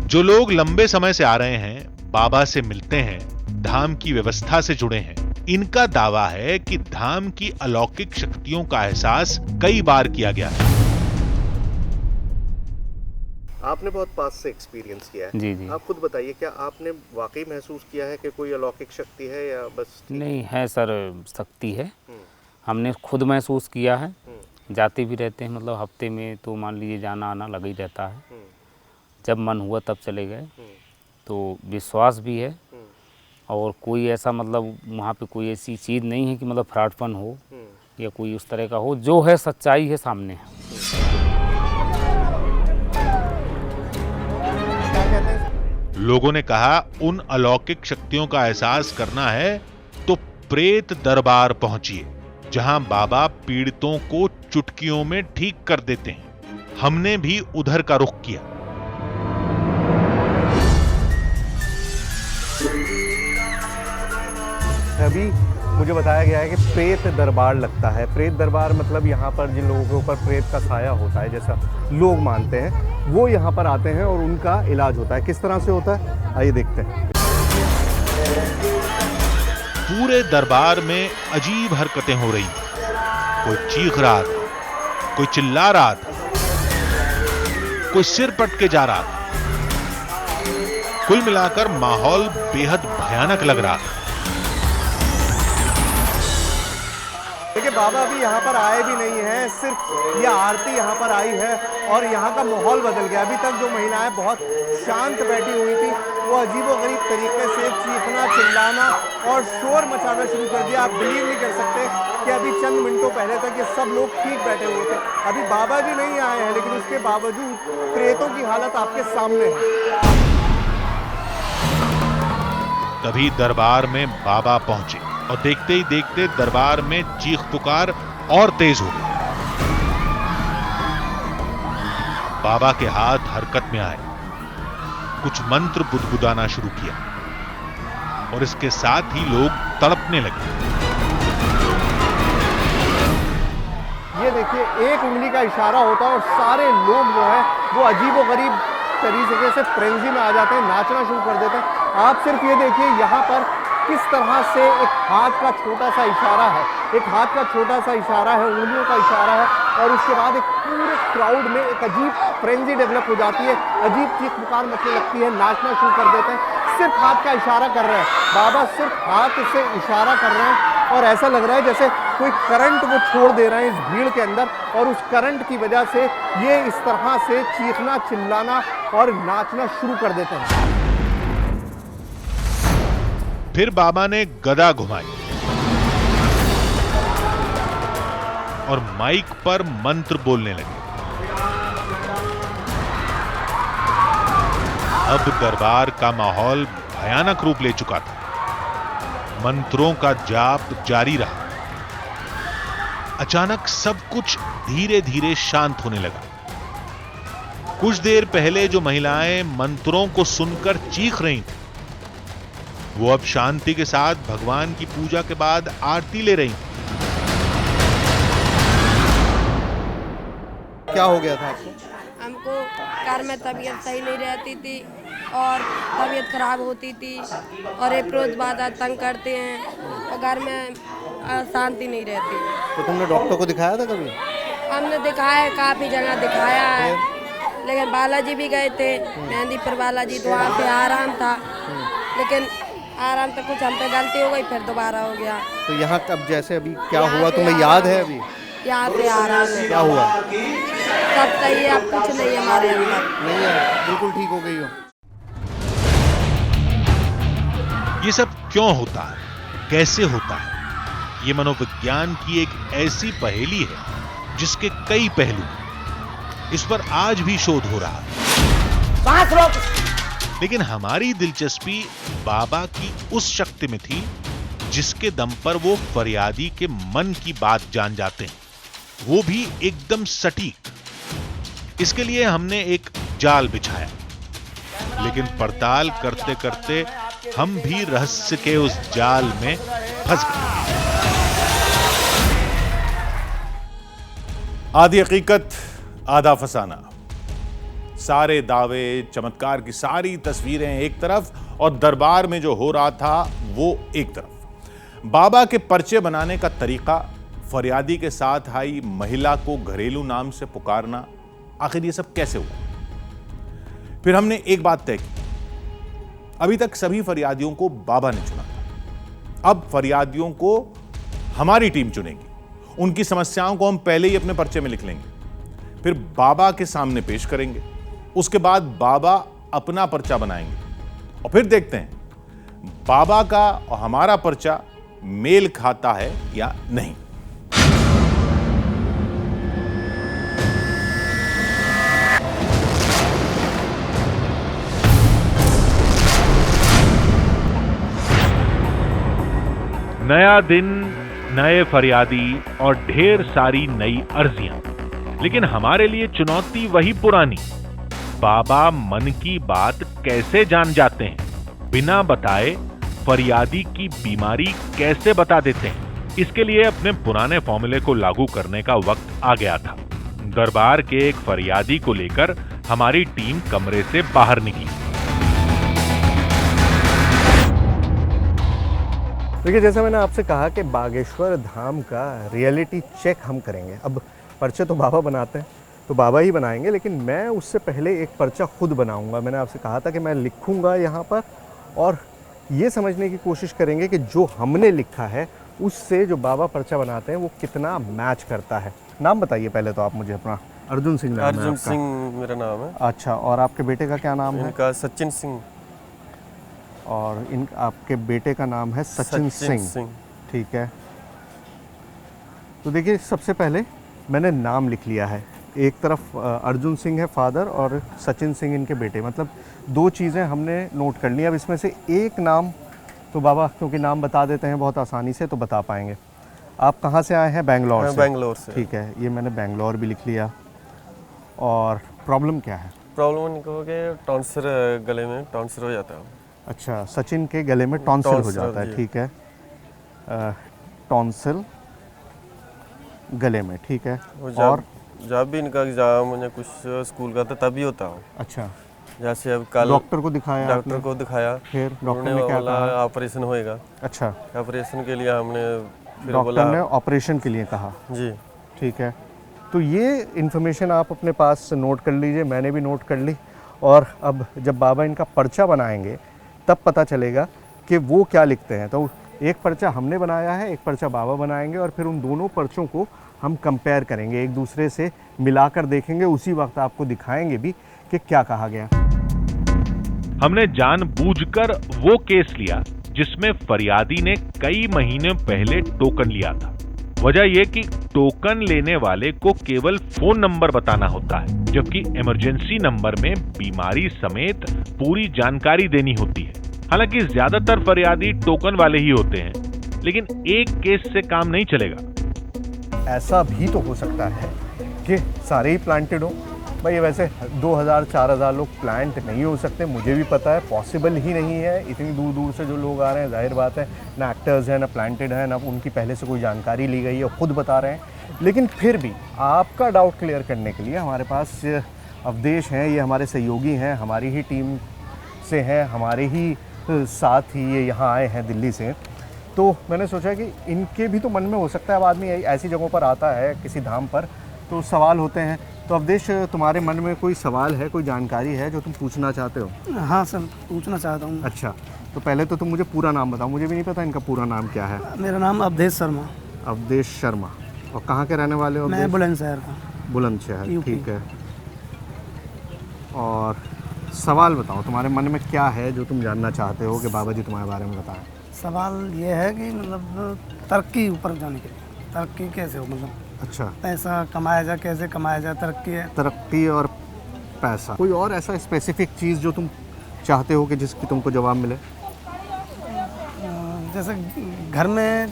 जो लोग लंबे समय से आ रहे हैं, बाबा से मिलते हैं, धाम की व्यवस्था से जुड़े हैं, इनका दावा है कि धाम की अलौकिक शक्तियों का एहसास कई बार किया गया है। आपने बहुत पास से एक्सपीरियंस किया है। जी जी। आप खुद बताइए, क्या आपने वाकई महसूस किया है कि कोई अलौकिक शक्ति है या बस? नहीं है सर, शक्ति है, हमने खुद महसूस किया है। जाते भी रहते हैं, मतलब हफ्ते में तो मान लीजिए जाना आना लगा ही रहता है। जब मन हुआ तब चले गए, तो विश्वास भी है। और कोई ऐसा मतलब वहाँ पे कोई ऐसी चीज़ नहीं है कि मतलब फ्रॉडपन हो या कोई उस तरह का हो, जो है सच्चाई है सामने है। लोगों ने कहा उन अलौकिक शक्तियों का एहसास करना है तो प्रेत दरबार पहुंचिए, जहां बाबा पीड़ितों को चुटकियों में ठीक कर देते हैं। हमने भी उधर का रुख किया। अभी मुझे बताया गया है कि प्रेत दरबार लगता है। प्रेत दरबार मतलब यहाँ पर जिन लोगों के ऊपर प्रेत का साया होता है, जैसा लोग मानते हैं, वो यहाँ पर आते हैं और उनका इलाज होता है। किस तरह से होता है आइए देखते हैं। पूरे दरबार में अजीब हरकतें हो रही हैं। कोई चीख रहा था, कोई चिल्ला रहा था, कोई सिर पटके जा रहा था। कुल मिलाकर माहौल बेहद भयानक लग रहा था। देखिए बाबा भी यहाँ पर आए भी नहीं हैं, सिर्फ ये आरती यहाँ पर आई है और यहाँ का माहौल बदल गया। अभी तक जो महिलाएं बहुत शांत बैठी हुई थी, वो अजीबोगरीब तरीके से चीखना, चिल्लाना और शोर मचाना शुरू कर दिया। आप बिलीव नहीं कर सकते कि अभी चंद मिनटों पहले तक ये सब लोग ठीक बैठे हुए थे। अभी बाबा जी नहीं आए हैं, लेकिन उसके बावजूद प्रेतों की हालत आपके सामने है। तभी दरबार में बाबा पहुंचे और देखते ही देखते दरबार में चीख पुकार और तेज हो गई। बाबा के हाथ हरकत में आए, कुछ मंत्र बुदबुदाना शुरू किया और इसके साथ ही लोग तड़पने लगे। ये देखिए, एक उंगली का इशारा होता है और सारे लोग जो है वो अजीबोगरीब तरीके से फ्रेंजी में आ जाते हैं, नाचना शुरू कर देते हैं। आप सिर्फ ये देखिए यहाँ पर किस तरह से एक हाथ का छोटा सा इशारा है, एक हाथ का छोटा सा इशारा है, उंगलियों का इशारा है, और उसके बाद एक पूरे क्राउड में एक अजीब फ्रेंजी डेवलप हो जाती है, अजीब चीख पुकार मचने लगती है, नाचना शुरू कर देते हैं। सिर्फ हाथ का इशारा कर रहे हैं बाबा, सिर्फ हाथ से इशारा कर रहे हैं और ऐसा लग रहा है जैसे कोई करंट वो छोड़ दे रहे हैं इस भीड़ के अंदर, और उस करंट की वजह से ये इस तरह से चीखना, चिल्लाना और नाचना शुरू कर देते हैं। फिर बाबा ने गदा घुमाई और माइक पर मंत्र बोलने लगे। अब दरबार का माहौल भयानक रूप ले चुका था। मंत्रों का जाप जारी रहा। अचानक सब कुछ धीरे धीरे शांत होने लगा। कुछ देर पहले जो महिलाएं मंत्रों को सुनकर चीख रही थी, वो अब शांति के साथ भगवान की पूजा के बाद आरती ले रही थी। क्या हो गया था आपको? हमको घर में तबीयत सही नहीं रहती थी और तबीयत खराब होती थी और एक रोज बाद तंग करते हैं और घर में शांति नहीं रहती। तो तुमने डॉक्टर को दिखाया था कभी? हमने दिखाया है, काफ़ी जगह दिखाया है, लेकिन बालाजी भी गए थे, मेहंदीपुर बालाजी, तो वहाँ पे आराम था, लेकिन आराम तो कुछ हम पे गलती हो गई, फिर दोबारा हो गया। तो यहाँ कब जैसे अभी क्या हुआ तुम्हें याद है? अभी यहाँ पे आराम है। क्या हुआ? सब सही है, अब कुछ नहीं है हमारे अंदर। नहीं है, बिल्कुल ठीक हो गई हो। ये सब क्यों होता है, कैसे होता है? ये मनोविज्ञान की एक ऐसी पहेली है जिसके कई पहलू हैं। इस पर आज भी शोध हो रहा है। लेकिन हमारी दिलचस्पी बाबा की उस शक्ति में थी जिसके दम पर वो फरियादी के मन की बात जान जाते हैं, वो भी एकदम सटीक। इसके लिए हमने एक जाल बिछाया, लेकिन पड़ताल करते करते हम भी रहस्य के उस जाल में फंस गए। आधी हकीकत आधा फसाना, सारे दावे, चमत्कार की सारी तस्वीरें एक तरफ और दरबार में जो हो रहा था वो एक तरफ। बाबा के पर्चे बनाने का तरीका, फरियादी के साथ आई महिला को घरेलू नाम से पुकारना, आखिर ये सब कैसे हुआ? फिर हमने एक बात तय की, अभी तक सभी फरियादियों को बाबा ने चुना था, अब फरियादियों को हमारी टीम चुनेगी। उनकी समस्याओं को हम पहले ही अपने पर्चे में लिख लेंगे, फिर बाबा के सामने पेश करेंगे, उसके बाद बाबा अपना पर्चा बनाएंगे और फिर देखते हैं बाबा का और हमारा पर्चा मेल खाता है या नहीं। नया दिन, नए फरियादी और ढेर सारी नई अर्जियां, लेकिन हमारे लिए चुनौती वही पुरानी। बाबा मन की बात कैसे जान जाते हैं, बिना बताए फरियादी की बीमारी कैसे बता देते हैं? इसके लिए अपने पुराने फॉर्मूले को लागू करने का वक्त आ गया था। दरबार के एक फरियादी को लेकर हमारी टीम कमरे से बाहर निकली। देखिए, जैसा मैंने आपसे कहा कि बागेश्वर धाम का रियलिटी चेक हम करेंगे। अब पर्चे तो बाबा बनाते हैं, तो बाबा ही बनाएंगे, लेकिन मैं उससे पहले एक पर्चा खुद बनाऊंगा। मैंने आपसे कहा था कि मैं लिखूंगा यहाँ पर और ये समझने की कोशिश करेंगे कि जो हमने लिखा है उससे जो बाबा पर्चा बनाते हैं वो कितना मैच करता है। नाम बताइए पहले तो आप मुझे अपना। अर्जुन सिंह नाम है आपका? अर्जुन सिंह मेरा नाम है। अच्छा, और आपके बेटे का क्या नाम है? इनका सचिन सिंह। और आपके बेटे का नाम है सचिन सिंह। ठीक है, तो देखिए सबसे पहले मैंने नाम लिख लिया है। एक तरफ अर्जुन सिंह है फादर और सचिन सिंह इनके बेटे, मतलब दो चीज़ें हमने नोट कर ली। अब इसमें से एक नाम तो बाबा क्योंकि नाम बता देते हैं बहुत आसानी से, तो बता पाएंगे। आप कहाँ से आए हैं? बैंगलोर से। बैंगलोर से। ठीक है, ये मैंने बैंगलोर भी लिख लिया। और प्रॉब्लम क्या है? प्रॉब्लम इनको हो गया टॉन्सिल, गले में टॉन्सिल हो जाता है। अच्छा, सचिन के गले में टॉन्सिल हो जाता है। ठीक है, टॉन्सिल गले में। ठीक है, और जब भी इनका एग्जाम या कुछ स्कूल का था तभी होता हो। अच्छा, जैसे अब कल डॉक्टर को दिखाया? डॉक्टर को दिखाया, फिर डॉक्टर ने क्या कहा? ऑपरेशन होएगा। अच्छा, ऑपरेशन के लिए हमने फिर डॉक्टर ने ऑपरेशन के लिए कहा? जी। ठीक है, तो ये इन्फॉर्मेशन आप अपने पास नोट कर लीजिए, मैंने भी नोट कर ली। और अब जब बाबा इनका पर्चा बनाएंगे तब पता चलेगा कि वो क्या लिखते हैं। तो एक पर्चा हमने बनाया है, एक पर्चा बाबा बनाएंगे और फिर उन दोनों पर्चों को हम कंपेयर करेंगे, एक दूसरे से मिलाकर देखेंगे। उसी वक्त आपको दिखाएंगे भी कि क्या कहा गया। हमने जानबूझकर वो केस लिया जिसमें फरियादी ने कई महीने पहले टोकन लिया था। वजह यह कि टोकन लेने वाले को केवल फोन नंबर बताना होता है, जबकि इमरजेंसी नंबर में बीमारी समेत पूरी जानकारी देनी होती है। हालांकि ज्यादातर फरियादी टोकन वाले ही होते हैं, लेकिन एक केस से काम नहीं चलेगा। ऐसा भी तो हो सकता है कि सारे ही प्लांटेड हो, भाई वैसे 2000-4000 लोग प्लांट नहीं हो सकते, मुझे भी पता है, पॉसिबल ही नहीं है। इतनी दूर दूर से जो लोग आ रहे हैं, जाहिर बात है ना एक्टर्स हैं ना प्लांटेड हैं, ना उनकी पहले से कोई जानकारी ली गई है, खुद बता रहे हैं। लेकिन फिर भी आपका डाउट क्लियर करने के लिए हमारे पास अवधेश हैं, ये हमारे सहयोगी हैं, हमारी ही टीम से हैं, हमारे ही साथ ही ये यहाँ आए हैं दिल्ली से। तो मैंने सोचा कि इनके भी तो मन में हो सकता है, अब आदमी ऐसी जगहों पर आता है किसी धाम पर तो सवाल होते हैं। तो अवधेश, तुम्हारे मन में कोई सवाल है, कोई जानकारी है जो तुम पूछना चाहते हो? हाँ सर, पूछना चाहता हूँ। अच्छा, तो पहले तो तुम मुझे पूरा नाम बताओ, मुझे भी नहीं पता इनका पूरा नाम क्या है। मेरा नाम अवधेश शर्मा। अवधेश शर्मा। और कहाँ के रहने वाले हो? मैं बुलंदशहर का। बुलंदशहर, ठीक है। और सवाल बताओ, तुम्हारे मन में क्या है जो तुम जानना चाहते हो कि बाबा जी तुम्हारे बारे में बताएं? सवाल ये है कि मतलब तरक्की ऊपर जाने के लिए, तरक्की कैसे हो, मतलब अच्छा, पैसा कमाया जाए, कैसे कमाया जाए, तरक्की है। तरक्की और पैसा। कोई और ऐसा स्पेसिफिक चीज़ जो तुम चाहते हो कि जिसकी तुमको जवाब मिले? जैसे घर में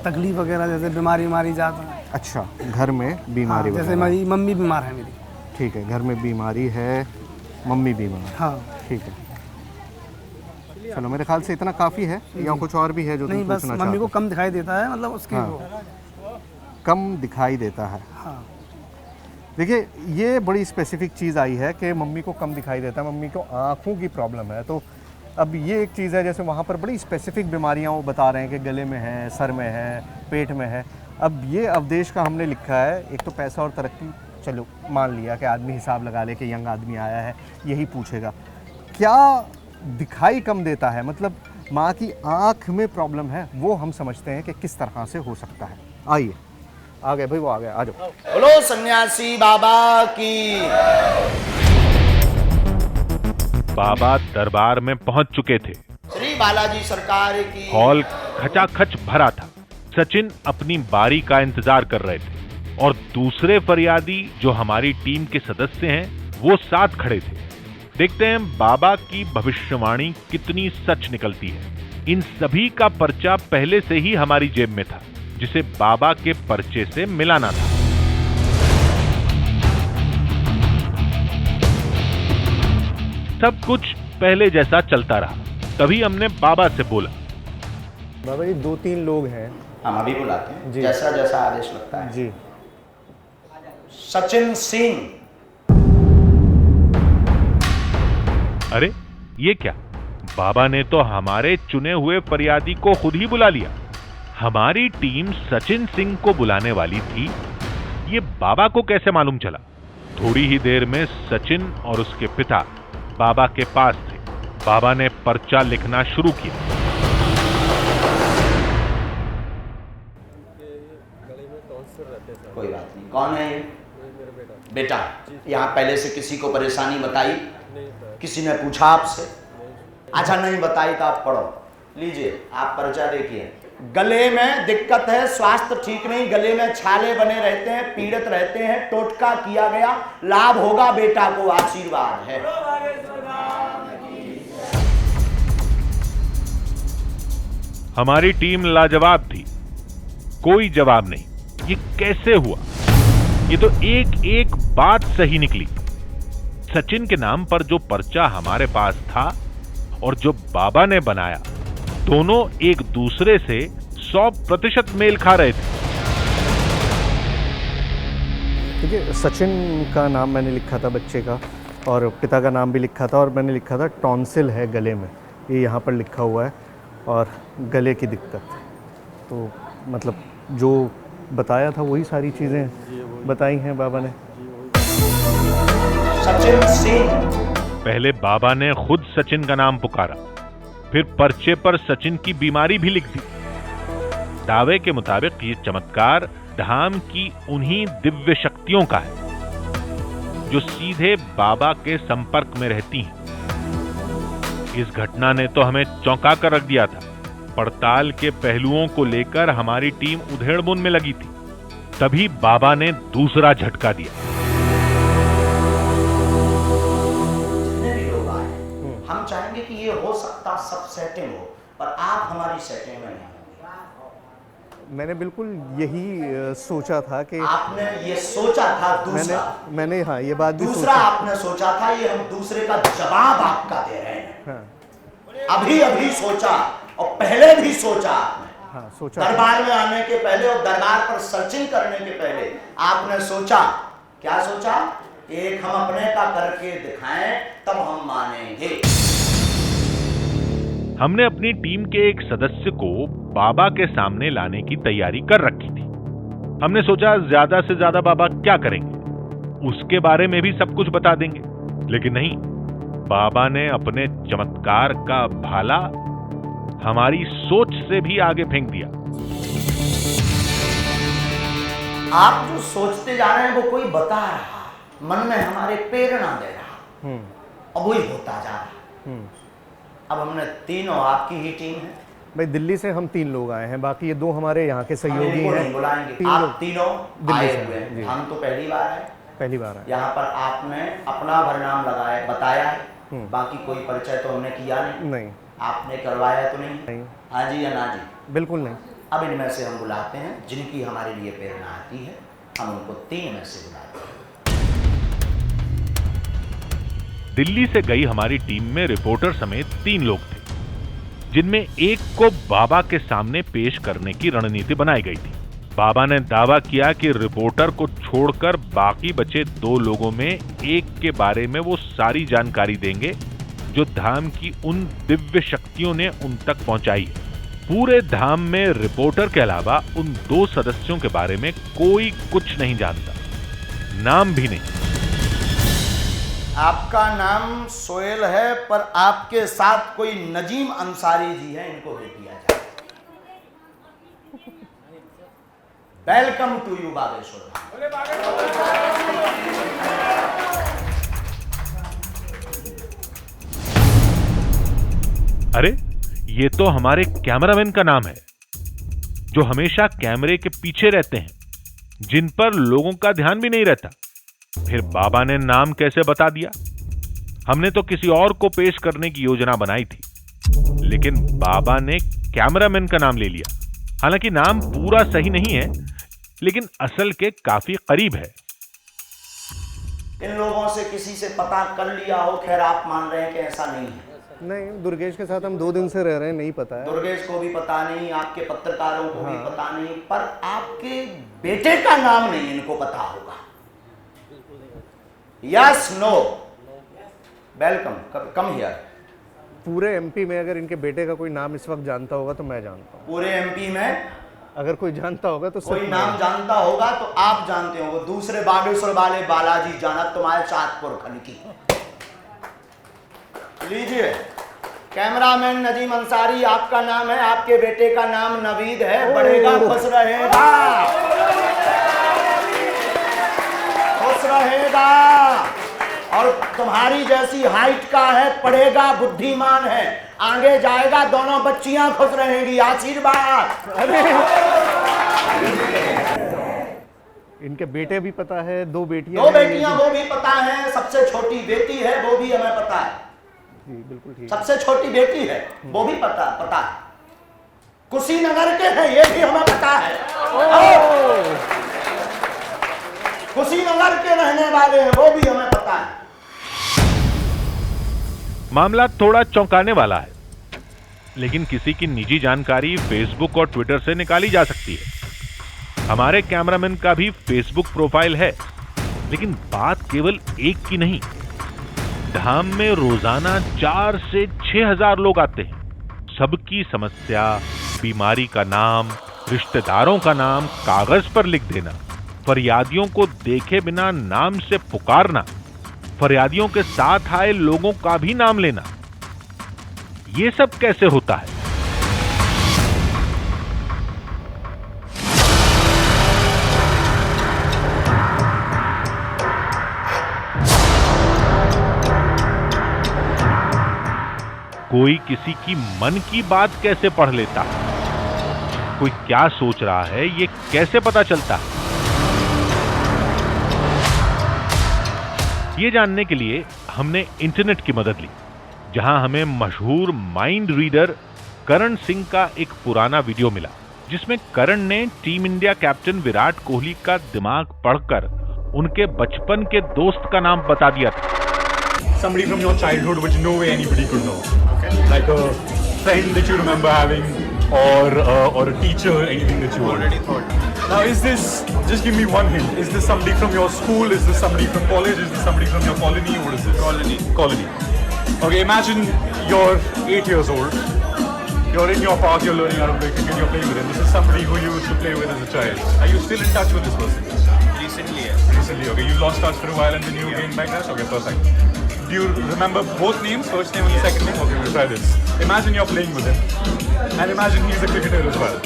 तकलीफ वगैरह, जैसे बीमारी जाता है। अच्छा, घर में बीमारी। जैसे मेरी मम्मी बीमार है मेरी। ठीक है, घर में बीमारी है, मम्मी बीमार। हाँ, ठीक है। चलो, मेरे ख्याल से इतना काफ़ी है, या कुछ और भी है जो नहीं? बस मम्मी को कम दिखाई देता है, मतलब उसकी कम दिखाई देता है। हाँ। देखिए, ये बड़ी स्पेसिफिक चीज़ आई है कि मम्मी को कम दिखाई देता है, मम्मी को आँखों की प्रॉब्लम है। तो अब ये एक चीज़ है, जैसे वहाँ पर बड़ी स्पेसिफिक बीमारियाँ वो बता रहे हैं कि गले में है, सर में है, पेट में है। अब ये अवधेश का हमने लिखा है, एक तो पैसा और तरक्की, चलो मान लिया कि आदमी हिसाब लगा ले कि यंग आदमी आया है, यही पूछेगा। क्या दिखाई कम देता है, मतलब माँ की आँख में प्रॉब्लम है, वो हम समझते हैं कि किस तरह से हो सकता है। आइए, आ गए भाई, वो आ गए, आ जाओ। बोलो सन्यासी बाबा की। बाबा दरबार में पहुंच चुके थे। श्री बालाजी सरकार की। हॉल खचाखच भरा था। सचिन अपनी बारी का इंतजार कर रहे थे और दूसरे फरियादी जो हमारी टीम के सदस्य हैं, वो साथ खड़े थे। देखते हैं बाबा की भविष्यवाणी कितनी सच निकलती है। इन सभी का पर्चा पहले से ही हमारी जेब में था, जिसे बाबा के पर्चे से मिलाना था। सब कुछ पहले जैसा चलता रहा। तभी हमने बाबा से बोला, बाबा जी 2-3 लोग हैं, हम अभी बुलाते हैं, जैसा जैसा आदेश लगता है जी। सचिन सिंह। अरे ये क्या, बाबा ने तो हमारे चुने हुए फरियादी को खुद ही बुला लिया। हमारी टीम सचिन सिंह को बुलाने वाली थी, ये बाबा को कैसे मालूम चला? थोड़ी ही देर में सचिन और उसके पिता बाबा के पास थे। बाबा ने पर्चा लिखना शुरू किया। कोई बात नहीं, कौन है ये? बेटा, यहाँ पहले से किसी को परेशानी बताई? किसी ने पूछा आपसे? अच्छा, नहीं बताई तो आप पढ़ो, लीजिए आप पर्चा देखिए। गले में दिक्कत है, स्वास्थ्य ठीक नहीं, गले में छाले बने रहते हैं, पीड़ित रहते हैं, टोटका किया गया, लाभ होगा, बेटा को आशीर्वाद है। हमारी टीम लाजवाब थी, कोई जवाब नहीं। ये कैसे हुआ? ये तो एक एक बात सही निकली। सचिन के नाम पर जो पर्चा हमारे पास था और जो बाबा ने बनाया, दोनों एक दूसरे से 100% मेल खा रहे थे। देखिए, सचिन का नाम मैंने लिखा था बच्चे का, और पिता का नाम भी लिखा था, और मैंने लिखा था टॉन्सिल है गले में, ये यहाँ पर लिखा हुआ है, और गले की दिक्कत। तो मतलब जो बताया था वही सारी चीज़ें बताई हैं बाबा ने। सचिन सिंह। पहले बाबा ने खुद सचिन का नाम पुकारा, फिर पर्चे पर सचिन की बीमारी भी लिख दी। दावे के मुताबिक ये चमत्कार धाम की उन्हीं दिव्य शक्तियों का है जो सीधे बाबा के संपर्क में रहती हैं। इस घटना ने तो हमें चौंका कर रख दिया था। पड़ताल के पहलुओं को लेकर हमारी टीम उधेड़बुन में लगी थी। तभी बाबा ने दूसरा झटका दिया। हम चाहेंगे कि ये हो सकता सब सेटिंग हो, पर आप हमारी सेटिंग में नहीं। मैंने बिल्कुल यही सोचा था कि आपने ये सोचा था दूसरा, मैंने हाँ ये बात भी दूसरा आपने सोचा था, ये हम दूसरे का जवाब आपका दे रहे हैं। हाँ। अभी सोचा और पहले भी सोचा आपने। हाँ, सोचा दरबार में आने के पहले और दरबार पर सर्चिंग करने के पहले आपने सोचा, क्या सोचा? एक हम अपने का करके दिखाएं तब हम मानेंगे। हमने अपनी टीम के एक सदस्य को बाबा के सामने लाने की तैयारी कर रखी थी। हमने सोचा ज्यादा से ज्यादा बाबा क्या करेंगे, उसके बारे में भी सब कुछ बता देंगे, लेकिन नहीं, बाबा ने अपने चमत्कार का भाला हमारी सोच से भी आगे फेंक दिया। आप जो सोचते जा रहे हैं वो कोई बता रहा, मन में हमारे प्रेरणा दे रहा, और वही होता जा रहा। अब हमने तीनों, आपकी ही टीम है भाई, दिल्ली से हम 3 लोग आए हैं, बाकी ये 2 हमारे यहाँ के सहयोगी हैं। बुलाएंगे आप तीनों आए हुए हैं, हम तो पहली बार आए। पहली बार आए यहाँ पर आपने अपना भरनाम लगाया, बताया है, बाकी कोई परिचय तो हमने किया नहीं। आपने करवाया तो नहीं? हाँ जी या ना जी? बिल्कुल नहीं। अब इनमें से हम बुलाते हैं जिनकी हमारे लिए प्रेरणा आती है, हम उनको 3 में से बुलाते हैं। दिल्ली से गई हमारी टीम में रिपोर्टर समेत 3 लोग थे, जिनमें एक को बाबा के सामने पेश करने की रणनीति बनाई गई थी। बाबा ने दावा किया कि रिपोर्टर को छोड़कर बाकी बचे 2 लोगों में एक के बारे में वो सारी जानकारी देंगे जो धाम की उन दिव्य शक्तियों ने उन तक पहुंचाई है। पूरे धाम में रिपोर्टर के अलावा उन 2 सदस्यों के बारे में कोई कुछ नहीं जानता, नाम भी नहीं। आपका नाम सोहेल है, पर आपके साथ कोई नजीम अंसारी जी हैं, इनको भेज दिया जाए। Welcome to you Bageshwar. अरे ये तो हमारे कैमरामैन का नाम है, जो हमेशा कैमरे के पीछे रहते हैं, जिन पर लोगों का ध्यान भी नहीं रहता। फिर बाबा ने नाम कैसे बता दिया? हमने तो किसी और को पेश करने की योजना बनाई थी, लेकिन बाबा ने कैमरामैन का नाम ले लिया। हालांकि नाम पूरा सही नहीं है, लेकिन असल के काफी करीब है। इन लोगों से किसी से पता कर लिया हो? खैर आप मान रहे हैं कि ऐसा नहीं है। नहीं, दुर्गेश के साथ हम 2 दिन से रह रहे हैं, नहीं पता है। दुर्गेश को भी पता नहीं, आपके पत्रकारों को भी पता नहीं, पर आपके बेटे का नाम नहीं इनको पता होगा। Yes no? Welcome, come here. पूरे एमपी में अगर इनके बेटे का कोई नाम इस वक्त जानता होगा तो मैं जानता हूँ। पूरे एमपी में अगर कोई जानता होगा तो कोई नाम जानता होगा तो आप जानते होंगे। दूसरे बागेश्वर वाले बालाजी जाना तुम्हारे चाँदपुर खन की। लीजिए, कैमरामैन नजीम अंसारी आपका नाम है, आपके बेटे का नाम नवीद है। बढ़ेगा, खुश रहेगा, खुश रहेगा, और तुम्हारी जैसी हाइट का है, पढ़ेगा, बुद्धिमान है, आगे जाएगा, दोनों बच्चियां खुश रहेंगी। आशीर्वाद। इनके बेटे भी पता है, 2 बेटियां, 2 बेटियां वो भी पता है, सबसे छोटी बेटी है वो भी हमें पता है। जी बिल्कुल ठीक। सबसे छोटी बेटी है वो भी पता है। कुशीनगर के हैं ये भी हमें पता है। कुशीनगर के रहने वाले हैं वो भी हमें पता है। मामला थोड़ा चौंकाने वाला है, लेकिन किसी की निजी जानकारी फेसबुक और ट्विटर से निकाली जा सकती है। हमारे कैमरामैन का भी फेसबुक प्रोफाइल है, लेकिन बात केवल एक की नहीं। धाम में रोजाना 4 से 6 हजार लोग आते हैं। सबकी समस्या, बीमारी का नाम, रिश्तेदारों का नाम कागज पर लिख देना, फरियादियों को देखे बिना नाम से पुकारना, फरियादियों के साथ आए लोगों का भी नाम लेना, ये सब कैसे होता है? कोई किसी की मन की बात कैसे पढ़ लेता है? कोई क्या सोच रहा है ये कैसे पता चलता है? ये जानने के लिए हमने इंटरनेट की मदद ली, जहां हमें मशहूर माइंड रीडर करण सिंह का एक पुराना वीडियो मिला, जिसमें करण ने team India captain Virat Kohli का दिमाग पढ़कर उनके बचपन के दोस्त का नाम बता दिया था। Somebody from your childhood which no way anybody could know. Okay. Like a friend that you remember having, or a teacher, anything that you already thought. Now, is this? Just give me one hint. Is this somebody from your school? Is this somebody from college? Is this somebody from your colony? What is this? Colony. Okay, imagine you're 8 years old. You're in your park. You're learning how to play cricket. You're playing with him. This is somebody who you used to play with as a child. Are you still in touch with this person? Recently, yes. Recently, okay. You lost touch for a while and then you gained back touch. Okay, perfect. Do you remember both names, first name and the second name? Okay, we'll try this. Imagine you're playing with him. And imagine he's a cricketer as well.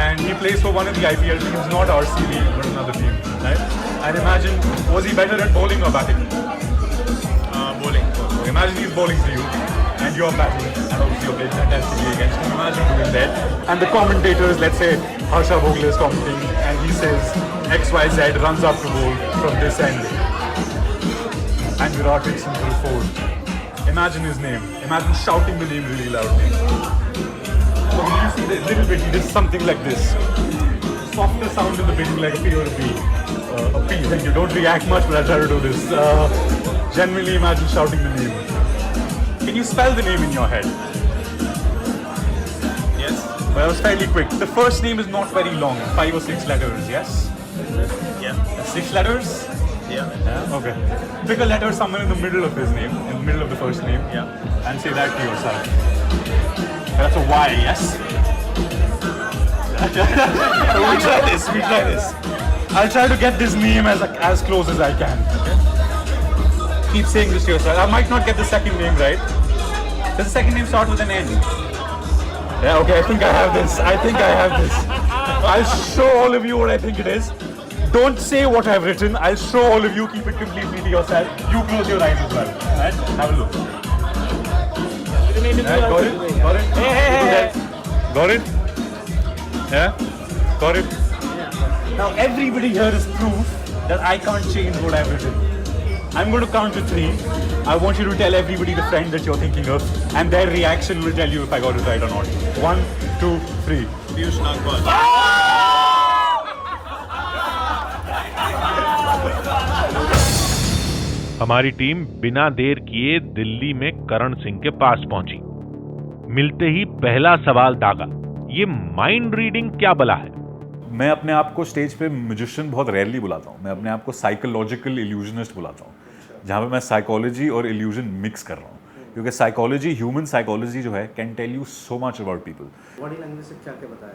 And he plays for one of the IPL teams, not RCB, but another team. Right? And imagine, was he better at bowling or batting? Bowling. Okay, imagine he's bowling to you, and you're batting, and obviously you're playing fantastically against him. Imagine doing that. And the commentators, let's say Harsha Bhogle is commenting, and he says XYZ runs up to bowl from this end. And Virat hits him for 4. Imagine his name. Imagine shouting the name really loudly. So when you see the little bit, he did something like this. Softer sound in the beginning, like a P or a B. A P, thank you. Don't react much, but I'll try to do this. Generally imagine shouting the name. Can you spell the name in your head? Yes. Well, that was fairly quick. The first name is not very long. 5 or 6 letters, yes? Yeah. 6 letters? Yeah. Okay. Pick a letter somewhere in the middle of his name, in the middle of the first name. Yeah. And say that to yourself. That's a Y, yes? We'll try this. I'll try to get this name as close as I can. Okay? Keep saying this to yourself. I might not get the second name right. Does the second name start with an N? Yeah, okay, I think I have this. I'll show all of you what I think it is. Don't say what I've written. I'll show all of you. Keep it completely to yourself. You close your eyes as well. Right? Have a look. Right, got it? Hey. Got it? Yeah? Got it? Now everybody here is proof that I can't change what I've written. I'm going to count to 3. I want you to tell everybody the friend that you're thinking of, and their reaction will tell you if I got it right or not. 1, 2, 3. Piyush Nagpal. हमारी टीम बिना देर किए दिल्ली में करण सिंह के पास पहुंची। मिलते ही पहला सवाल दागा, ये माइंड रीडिंग क्या बला है? मैं अपने आप को स्टेज पे म्यूजिशियन बहुत रेयरली बुलाता हूँ। मैं अपने आप को साइकोलॉजिकल इल्यूजनिस्ट बुलाता हूँ, जहाँ पे मैं साइकोलॉजी और इल्यूजन मिक्स कर रहा हूँ, क्योंकि साइकोलॉजी, ह्यूमन साइकोलॉजी जो है, can tell you so much about people. Body language से क्या क्या बताया?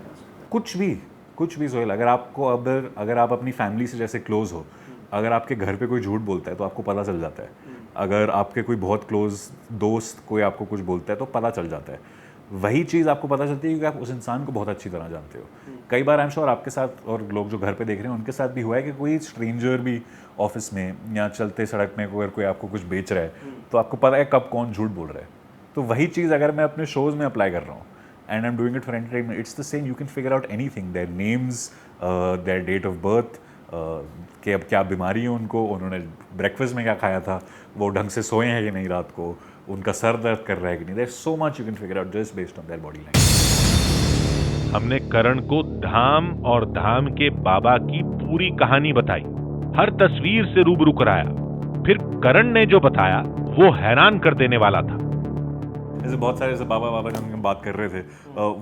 कुछ भी सोहेल, अगर आप अपनी फैमिली से जैसे क्लोज हो, अगर आपके घर पे कोई झूठ बोलता है तो आपको पता चल जाता है। अगर आपके कोई बहुत क्लोज दोस्त कोई आपको कुछ बोलता है तो पता चल जाता है। वही चीज़ आपको पता चलती है क्योंकि आप उस इंसान को बहुत अच्छी तरह जानते हो। कई बार आई एम श्योर आपके साथ और लोग जो घर पे देख रहे हैं उनके साथ भी हुआ है कि कोई स्ट्रेंजर भी ऑफिस में या चलते सड़क में अगर कोई आपको कुछ बेच रहा है तो आपको पता है कब कौन झूठ बोल रहा है। तो वही चीज़ अगर मैं अपने शोज़ में अप्लाई कर रहा हूँ, and I am doing it for entertainment, it's the same. You can figure out anything, their names, their date of birth, कि अब क्या बीमारी है उनको, उन्होंने ब्रेकफास्ट में क्या खाया था, वो ढंग से सोए हैं कि नहीं रात को, उनका सर दर्द कर रहा है कि नहीं। There so much you can figure out just based on their body language. हमने करण को धाम और धाम के बाबा की पूरी कहानी बताई, हर तस्वीर से रूबरू कराया। फिर करण ने जो बताया वो हैरान कर देने वाला था। जैसे बहुत सारे बाबा जब हम बात कर रहे थे,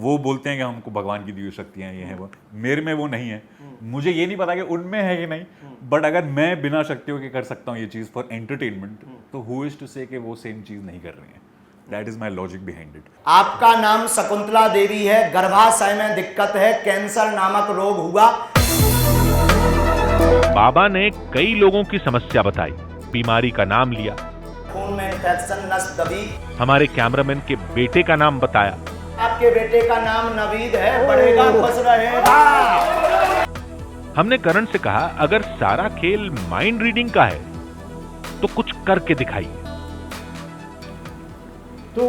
वो बोलते हैं कि हमको भगवान की दी हुई शक्तियाँ ये हैं वो, मेरे में वो नहीं है। मुझे ये नहीं पता कि उनमें है कि नहीं, बट अगर मैं बिना शक्तियों के कर सकता हूँ ये चीज़ फॉर एंटरटेनमेंट, तो हु इज टू से कि वो सेम चीज़ नहीं कर रहे हैं। That is my logic behind it. आपका नाम शकुंतला देवी है, गर्भाशय में दिक्कत है, कैंसर नामक रोग हुआ। बाबा ने कई लोगों की समस्या बताई, बीमारी का नाम लिया, खून में इन्फेक्शन, नस दबी। हमारे कैमरामैन के बेटे का नाम बताया। आपके बेटे का नाम नवीद है, बढ़ेगा बस रहेगा। हमने करण से कहा अगर सारा खेल माइंड रीडिंग का है तो कुछ करके दिखाइए। तो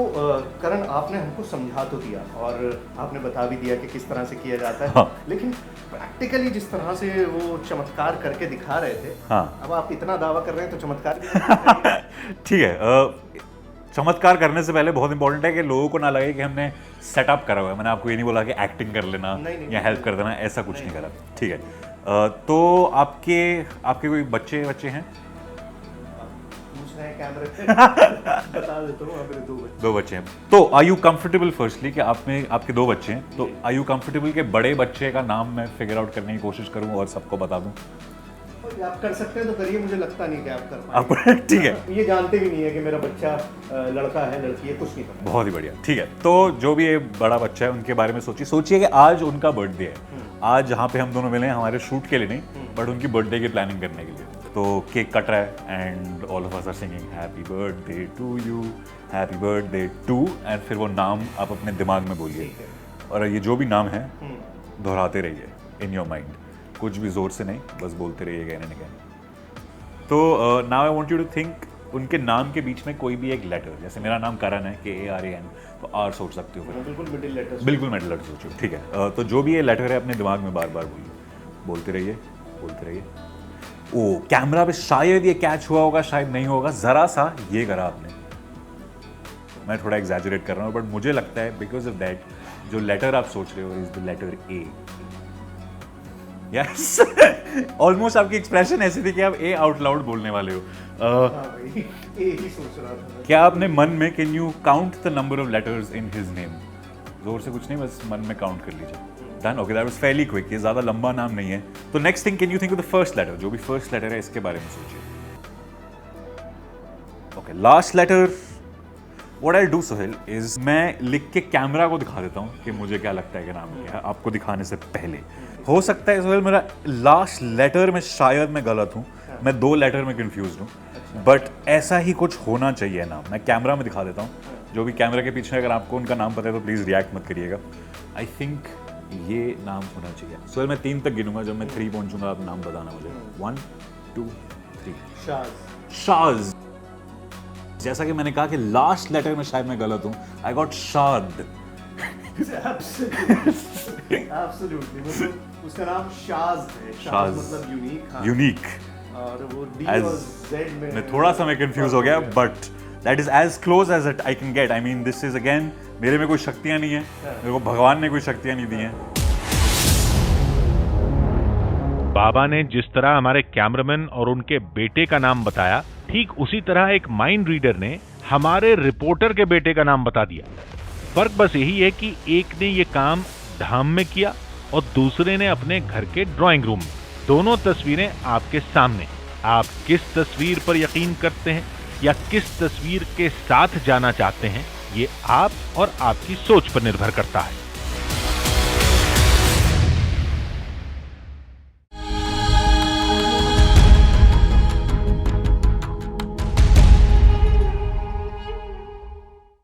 करण, आपने हमको समझा तो दिया और आपने बता भी दिया कि किस तरह से किया जाता है, हाँ। लेकिन प्रैक्टिकली जिस तरह से वो चमत्कार करके दिखा रहे थे, हाँ। अब आप इतना दावा कर रहे हैं तो चमत्कार भी ठीक है। चमत्कार करने से पहले बहुत इंपॉर्टेंट है कि लोगों को ना लगे कि हमने सेटअप करा हुआ है। मैंने आपको ये नहीं बोला कि एक्टिंग कर लेना या हेल्प कर देना, ऐसा कुछ नहीं करा। ठीक है, तो आपके कोई बच्चे हैं? बता देता हूँ, मेरे 2 बच्चे हैं। तो आर यू कंफर्टेबल फर्स्टली कि आपके 2 बच्चे हैं, तो आर यू कंफर्टेबल कि बड़े बच्चे का नाम मैं फिगर आउट करने की कोशिश करूं और सबको बता दूं? आप कर सकते हैं तो करिए, मुझे लगता नहीं कि आप कर पाएंगे। ठीक है, ये जानते भी नहीं है कि मेरा बच्चा लड़का है लड़की है, कुछ नहीं पता। बहुत ही बढ़िया। ठीक है, तो जो भी ये बड़ा बच्चा है उनके बारे में सोचिए कि आज उनका बर्थडे है। आज जहाँ पे हम दोनों मिले हैं हमारे शूट के लिए नहीं, बट उनकी बर्थडे की प्लानिंग करने के लिए। तो केक कट रहा है and all of us are singing happy birthday to you, happy birthday to, and फिर वो नाम आप अपने दिमाग में बोलिए और ये जो भी नाम है दोहराते रहिए इन योर माइंड, कुछ भी जोर से नहीं, बस बोलते रहिए अगेन एंड अगेन। तो now I want you to think उनके नाम के बीच में कोई भी एक लेटर, जैसे मेरा नाम करण है, KARAN, तो R सोच सकते हो, बिल्कुल मिडिल लेटर, बिल्कुल मिडिल लेटर सोचो। ठीक है, तो जो भी ये लेटर है अपने दिमाग में बार बार बोलते रहिए। ओ, कैमरा पे शायद ये कैच हुआ होगा, शायद नहीं होगा, जरा सा ये करा आपने, मैं थोड़ा एग्जैजरेट कर रहा हूँ, बट मुझे लगता है बिकॉज ऑफ दैट जो लेटर आप सोच रहे हो is the letter A। Yes, almost आपकी एक्सप्रेशन ऐसी थी कि आप A आउट लाउड बोलने वाले हो। ए ही सोच रहा था। क्या आपने मन में can you count the number of letters in his name? जोर से कुछ नहीं, बस मन में काउंट कर लीजिए। Done, okay, that was fairly quick, ये ज्यादा लंबा नाम नहीं है। तो next thing, can you think of the first letter? जो भी फर्स्ट लेटर है इसके बारे में सोचिए। Okay, last letter. What I do Sohail is मैं लिख के कैमरा को दिखा देता हूँ कि मुझे क्या लगता है कि नाम क्या है, आपको दिखाने से पहले। हो सकता है सोहेल मेरा लास्ट लेटर में शायद मैं गलत हूँ, मैं 2 लेटर में कंफ्यूज हूँ, बट ऐसा ही कुछ होना चाहिए नाम। मैं कैमरा में दिखा देता हूँ, जो भी कैमरा के पीछे अगर आपको उनका नाम पता है तो प्लीज़ रिएक्ट मत करिएगा। आई थिंक ये नाम होना चाहिए। सोहेल मैं 3 तक गिनूंगा, जब मैं 3 पहुंचूंगा आप नाम बताना मुझे। 1 2 3। शाज। जैसा कि मैंने कहा कि लास्ट लेटर में शायद मैं गलत हूं, आई गॉट शाद। एब्सोल्युटली, मतलब उसका नाम शाज है। शाज मतलब यूनिक। हाँ। यूनिक, और वो D और Z में थोड़ा सा मैं कंफ्यूज हो गया, but that is as close as it I can get. I mean this is again, मेरे में कोई शक्तियां नहीं है, मेरे को भगवान ने कोई शक्तियां नहीं दी हैं। बाबा ने जिस तरह हमारे कैमरामैन और उनके बेटे का नाम बताया, ठीक उसी तरह एक माइंड रीडर ने हमारे रिपोर्टर के बेटे का नाम बता दिया। फर्क बस यही है कि एक ने ये काम धाम में किया और दूसरे ने अपने घर के ड्राइंग रूम में। दोनों तस्वीरें आपके सामने। आप किस तस्वीर पर यकीन करते हैं या किस तस्वीर के साथ जाना चाहते हैं, ये आप और आपकी सोच पर निर्भर करता है।